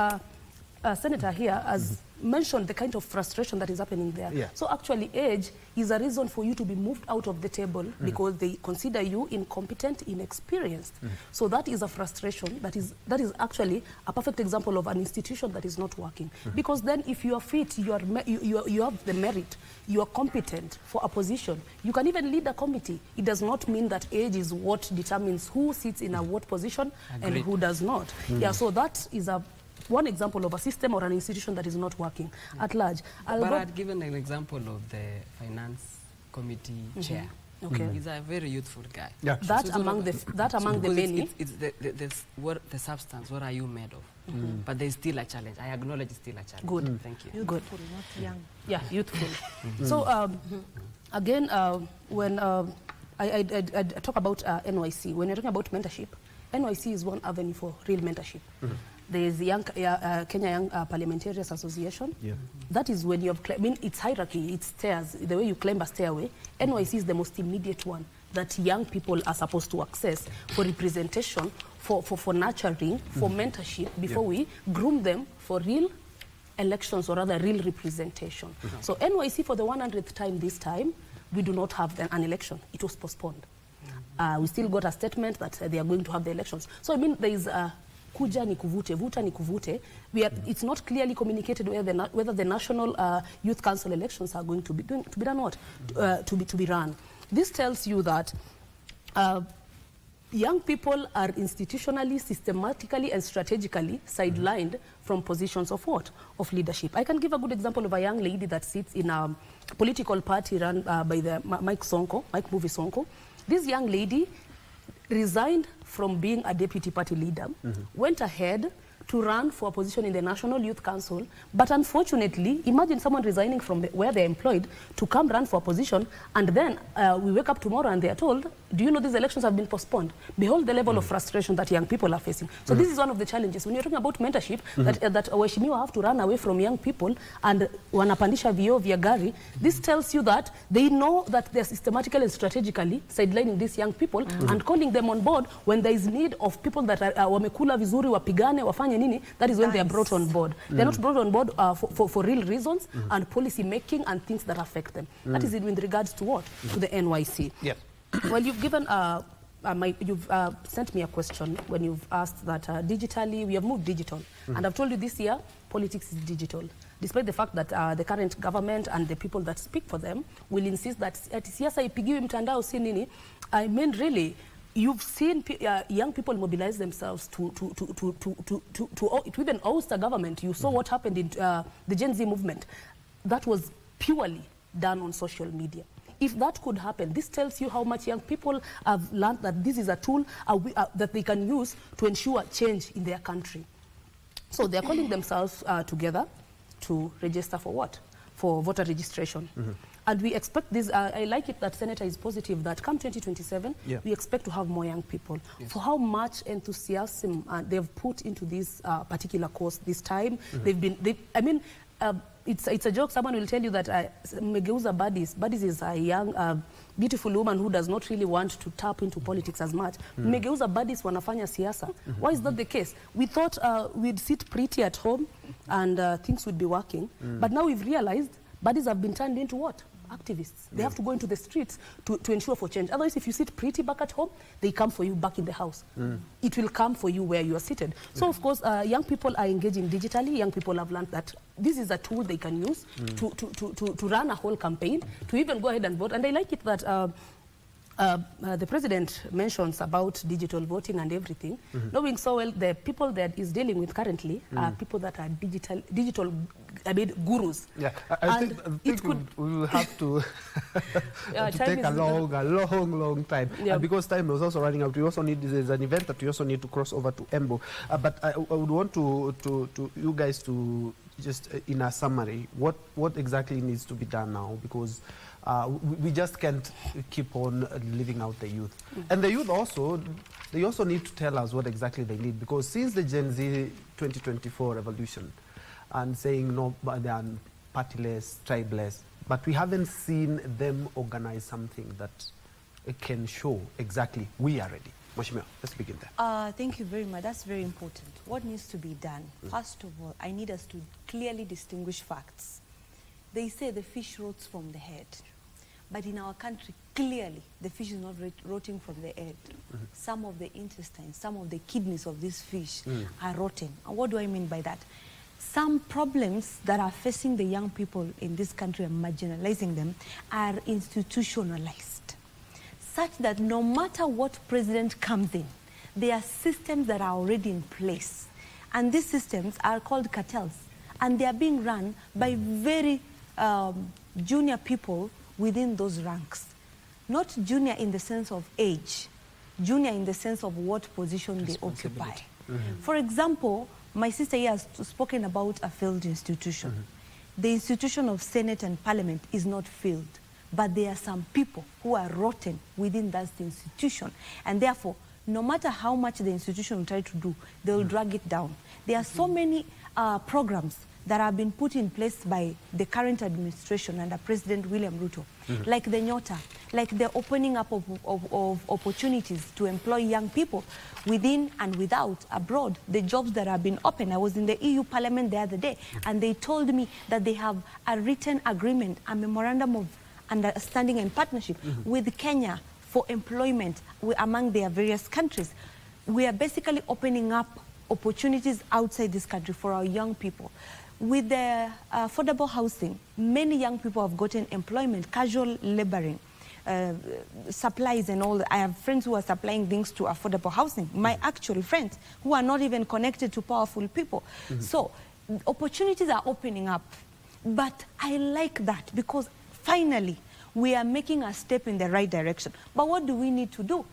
Senator here has mentioned the kind of frustration that is happening there. Yeah. So actually age is a reason for you to be moved out of the table because they consider you incompetent, inexperienced. So that is a frustration. That is actually a perfect example of an institution that is not working. Because then if you are fit, you have the merit, you are competent for a position, you can even lead a committee. It does not mean that age is what determines who sits in a what position and who does not. Yeah, so that is one example of a system or an institution that is not working at large. But I'd given an example of the finance committee chair. Okay. He's a very youthful guy. Yeah. That among the many. It's the substance. What are you made of? But there's still a challenge. I acknowledge it's still a challenge. Good. Thank you. Good. Youthful, not young. Yeah, youthful. So again, when I talk about NYC, when you're talking about mentorship, NYC is one avenue for real mentorship. There is the Kenya Young Parliamentarians Association. Yeah. That is when you have, it's hierarchy, it's stairs, the way you climb a stairway. NYC is the most immediate one that young people are supposed to access for representation, for nurturing, for mentorship, before we groom them for real elections or rather real representation. So NYC for the 100th time this time, we do not have an election. It was postponed. We still got a statement that they are going to have the elections. So I mean there is a kuja ni kuvute, vuta ni kuvute. It's not clearly communicated whether the National Youth Council elections are going to be done what? To be run. This tells you that young people are institutionally, systematically and strategically sidelined from positions of what? Of leadership. I can give a good example of a young lady that sits in a political party run by the Mike Movie Sonko. This young lady resigned from being a deputy party leader, went ahead to run for a position in the National Youth Council, but unfortunately, imagine someone resigning from where they're employed to come run for a position, and then we wake up tomorrow and they are told, do you know these elections have been postponed? Behold the level of frustration that young people are facing. So this is one of the challenges. When you're talking about mentorship, that waheshimiwa have to run away from young people and wanapandisha vioo vya gari, this tells you that they know that they're systematically and strategically sidelining these young people and calling them on board when there is need of people that are wamekula vizuri, wapigane, wafanye nini, that is when they are brought on board. They're not brought on board for real reasons and policy making and things that affect them. That is with regards to what? To the NYC. Yes. Well, you've given you've sent me a question when you've asked that digitally, we have moved digital. And I've told you this year, politics is digital. Despite the fact that the current government and the people that speak for them will insist that siasa ipigiwe mtandao si nini. I mean, really, you've seen young people mobilize themselves to even oust a government. You saw what happened in the Gen Z movement. That was purely done on social media. If that could happen, this tells you how much young people have learned that this is a tool that they can use to ensure change in their country. So they're calling themselves together to register for what? For voter registration. And we expect this, I like it that Senator is positive that come 2027, we expect to have more young people. For how much enthusiasm they've put into this particular course this time. It's a joke. Someone will tell you that Megeuza Badis is a young, beautiful woman who does not really want to tap into politics as much. Megeuza Badis wanafanya siasa. Why is that the case? We thought we'd sit pretty at home and things would be working. But now we've realized Badis have been turned into what? Activists. They have to go into the streets to ensure for change. Otherwise, if you sit pretty back at home, they come for you back in the house. It will come for you where you are seated. So, of course, young people are engaging digitally. Young people have learned that this is a tool they can use to run a whole campaign, to even go ahead and vote. And I like it that the president mentions about digital voting and everything, knowing so well the people that is dealing with currently are people that are digital gurus. Yeah, I think we will have to, to take a long time. Yeah. Because time is also running out. We also need, there's an event that we also need to cross over to Embu. But I would want to you guys to just, in a summary, what exactly needs to be done now? Because we just can't keep on leaving out the youth. And the youth also, they also need to tell us what exactly they need, because since the Gen Z 2024 revolution and saying no, they are partyless, tribeless, but we haven't seen them organize something that can show exactly we are ready. Mheshimiwa, let's begin there. Thank you very much. That's very important. What needs to be done? First of all, I need us to clearly distinguish facts. They say the fish rots from the head. But in our country, clearly, the fish is not rotting from the head. Some of the intestines, some of the kidneys of this fish are rotten. And what do I mean by that? Some problems that are facing the young people in this country and marginalizing them are institutionalized, such that no matter what president comes in, there are systems that are already in place. And these systems are called cartels. And they are being run by very junior people within those ranks. Not junior in the sense of age, junior in the sense of what position they occupy. For example, my sister here has spoken about a failed institution. The institution of Senate and Parliament is not failed, but there are some people who are rotten within that institution. And therefore, no matter how much the institution will try to do, they will drag it down. There are so many programs that have been put in place by the current administration under President William Ruto, like the Nyota, like the opening up of opportunities to employ young people within and without, abroad, the jobs that have been open. I was in the EU Parliament the other day, and they told me that they have a written agreement, a memorandum of understanding and partnership with Kenya for employment among their various countries. We are basically opening up opportunities outside this country for our young people. With the affordable housing, many young people have gotten employment, casual laboring, supplies and all. I have friends who are supplying things to affordable housing, my actual friends, who are not even connected to powerful people. So opportunities are opening up. But I like that because finally we are making a step in the right direction. But what do we need to do?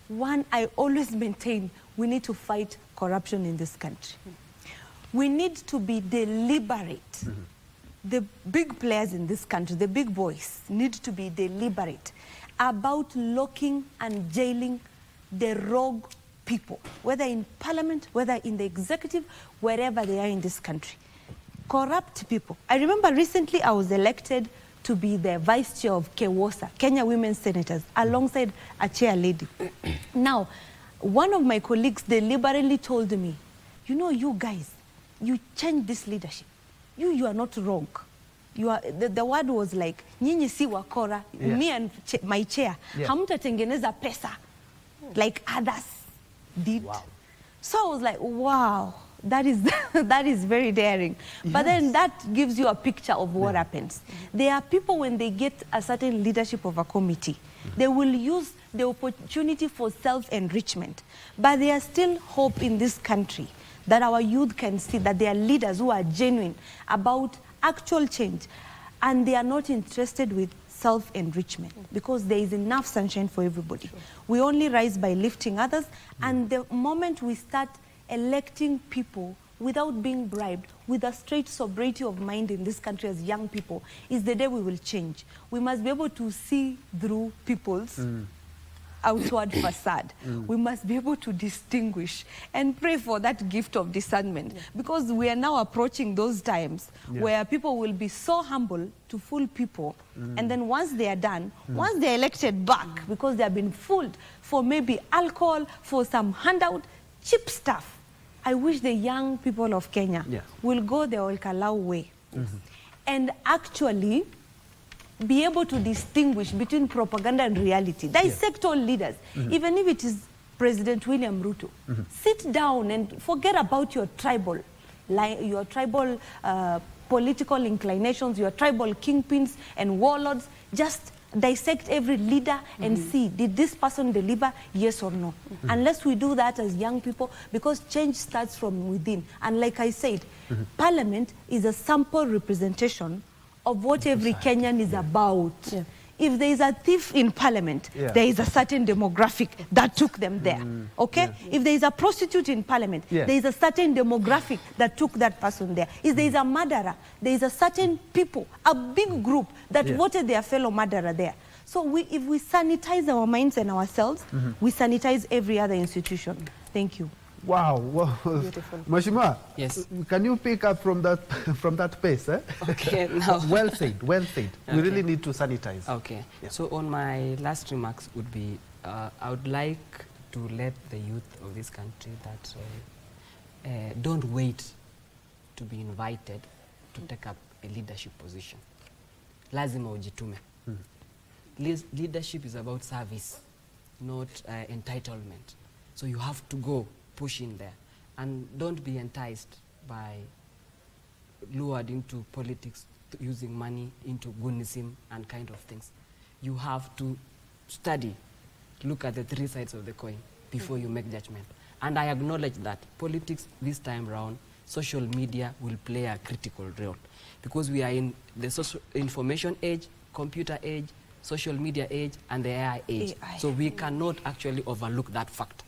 One, I always maintain we need to fight corruption in this country. We need to be deliberate. The big players in this country, the big boys, need to be deliberate about locking and jailing the rogue people, whether in Parliament, whether in the executive, wherever they are in this country. Corrupt people. I remember recently I was elected to be the vice chair of KEWOSA, Kenya Women Senators, alongside a chair lady. Now, one of my colleagues deliberately told me, you know, you guys, you change this leadership. You are not wrong. You are, the word was like, nyinyi si wakora, me and my chair, hamtatengeneza pesa like others did. Wow. So I was like, wow, that is very daring. Yes. But then that gives you a picture of what happens. There are people, when they get a certain leadership of a committee, they will use the opportunity for self-enrichment. But there is still hope in this country that our youth can see that there are leaders who are genuine about actual change, and they are not interested with self-enrichment because there is enough sunshine for everybody. Sure. We only rise by lifting others, and the moment we start electing people without being bribed, with a straight sobriety of mind in this country as young people, is the day we will change. We must be able to see through people's outward facade. We must be able to distinguish and pray for that gift of discernment, because we are now approaching those times where people will be so humble to fool people, and then once they are done, once they are elected back, because they have been fooled for maybe alcohol, for some handout, cheap stuff. I wish the young people of Kenya will go the Olkalau way and actually be able to distinguish between propaganda and reality. Dissect all leaders, even if it is President William Ruto. Sit down and forget about your tribal political inclinations, your tribal kingpins and warlords. Just dissect every leader and see, did this person deliver, yes or no? Unless we do that as young people, because change starts from within. And like I said, Parliament is a sample representation of what every Kenyan is about. If there is a thief in Parliament, there is a certain demographic that took them there. Okay? If there is a prostitute in Parliament, there is a certain demographic that took that person there. If there is a murderer, there is a certain people, a big group that voted their fellow murderer there. So if we sanitize our minds and ourselves, we sanitize every other institution. Thank you. Wow, Beautiful. Mheshimiwa, yes. Can you pick up from that pace? Eh? Okay, now. Well said, well said. Okay. We really need to sanitize. Okay, so on my last remarks would be, I would like to let the youth of this country that don't wait to be invited to take up a leadership position. Lazima ujitume. Leadership is about service, not entitlement. So you have to go, push in there. And don't be enticed by, lured into politics, using money into goonism and kind of things. You have to study, look at the three sides of the coin before you make judgment. And I acknowledge that politics this time round, social media will play a critical role because we are in the social information age, computer age, social media age, and the AI age. So we cannot actually overlook that fact.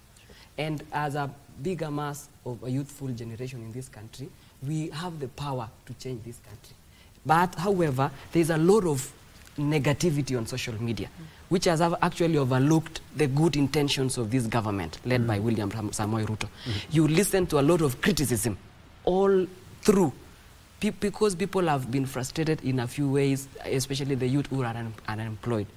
And as a bigger mass of a youthful generation in this country, we have the power to change this country. But however, there's a lot of negativity on social media, which has actually overlooked the good intentions of this government led by William Samoei Ruto. You listen to a lot of criticism all through because people have been frustrated in a few ways, especially the youth who are unemployed.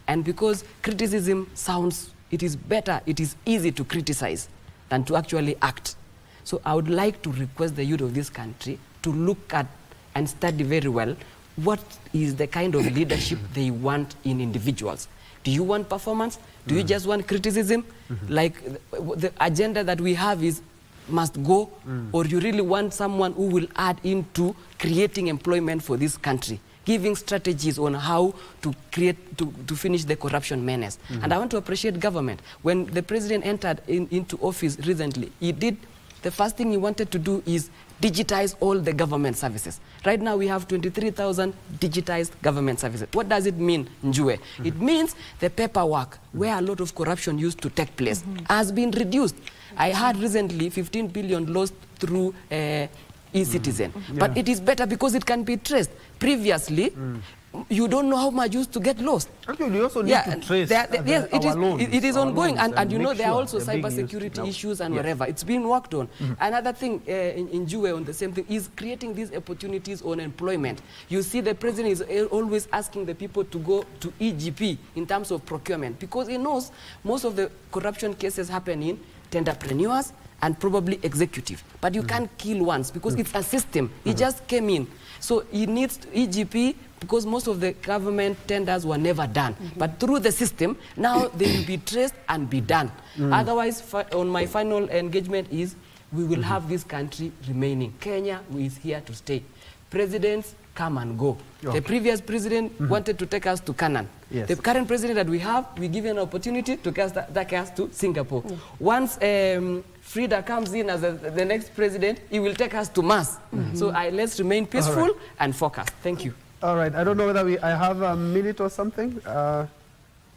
And because criticism sounds, it is better, it is easy to criticize than to actually act. So I would like to request the youth of this country to look at and study very well what is the kind of leadership they want in individuals. Do you want performance? Do you just want criticism? Like the agenda that we have is must go, or you really want someone who will add into creating employment for this country, giving strategies on how to create, to finish the corruption menace. And I want to appreciate government. When the president entered into office recently, he did, the first thing he wanted to do is digitize all the government services. Right now we have 23,000 digitized government services. What does it mean, Njue? It means the paperwork where a lot of corruption used to take place has been reduced. I heard recently 15 billion lost through e-citizen. But it is better because it can be traced. Previously, you don't know how much used to get lost. Actually, you also need to trace it is ongoing. And you know, there are also sure cybersecurity issues and whatever. It's being worked on. Another thing in Njue on the same thing is creating these opportunities on employment. You see, the president is always asking the people to go to EGP in terms of procurement because he knows most of the corruption cases happen in tenderpreneurs and probably executive. But you can't kill once because it's a system. He just came in. So he needs EGP because most of the government tenders were never done. But through the system, now they will be traced and be done. Otherwise, on my final engagement is, we will have this country remaining. Kenya is here to stay. Presidents come and go. The previous president wanted to take us to Canon. The current president that we have, we give an opportunity to take us to Singapore. Once Fridah comes in as the next president, he will take us to Mars. So let's remain peaceful and focused. Thank you. All right. I don't know whether I have a minute or something.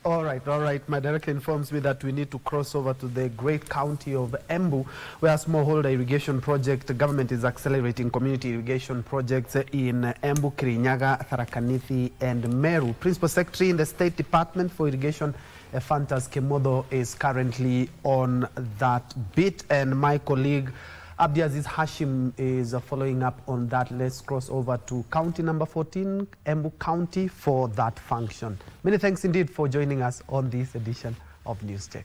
All right. My director informs me that we need to cross over to the great county of Embu, where smallholder irrigation project, the government is accelerating community irrigation projects in Embu, Kirinyaga, Tharaka Nithi, and Meru. Principal Secretary in the State Department for Irrigation, Fantas Kemodo, is currently on that bit, and my colleague Abdiaziz Hashim is following up on that. Let's cross over to county number 14, Embu County, for that function. Many thanks indeed for joining us on this edition of News Check.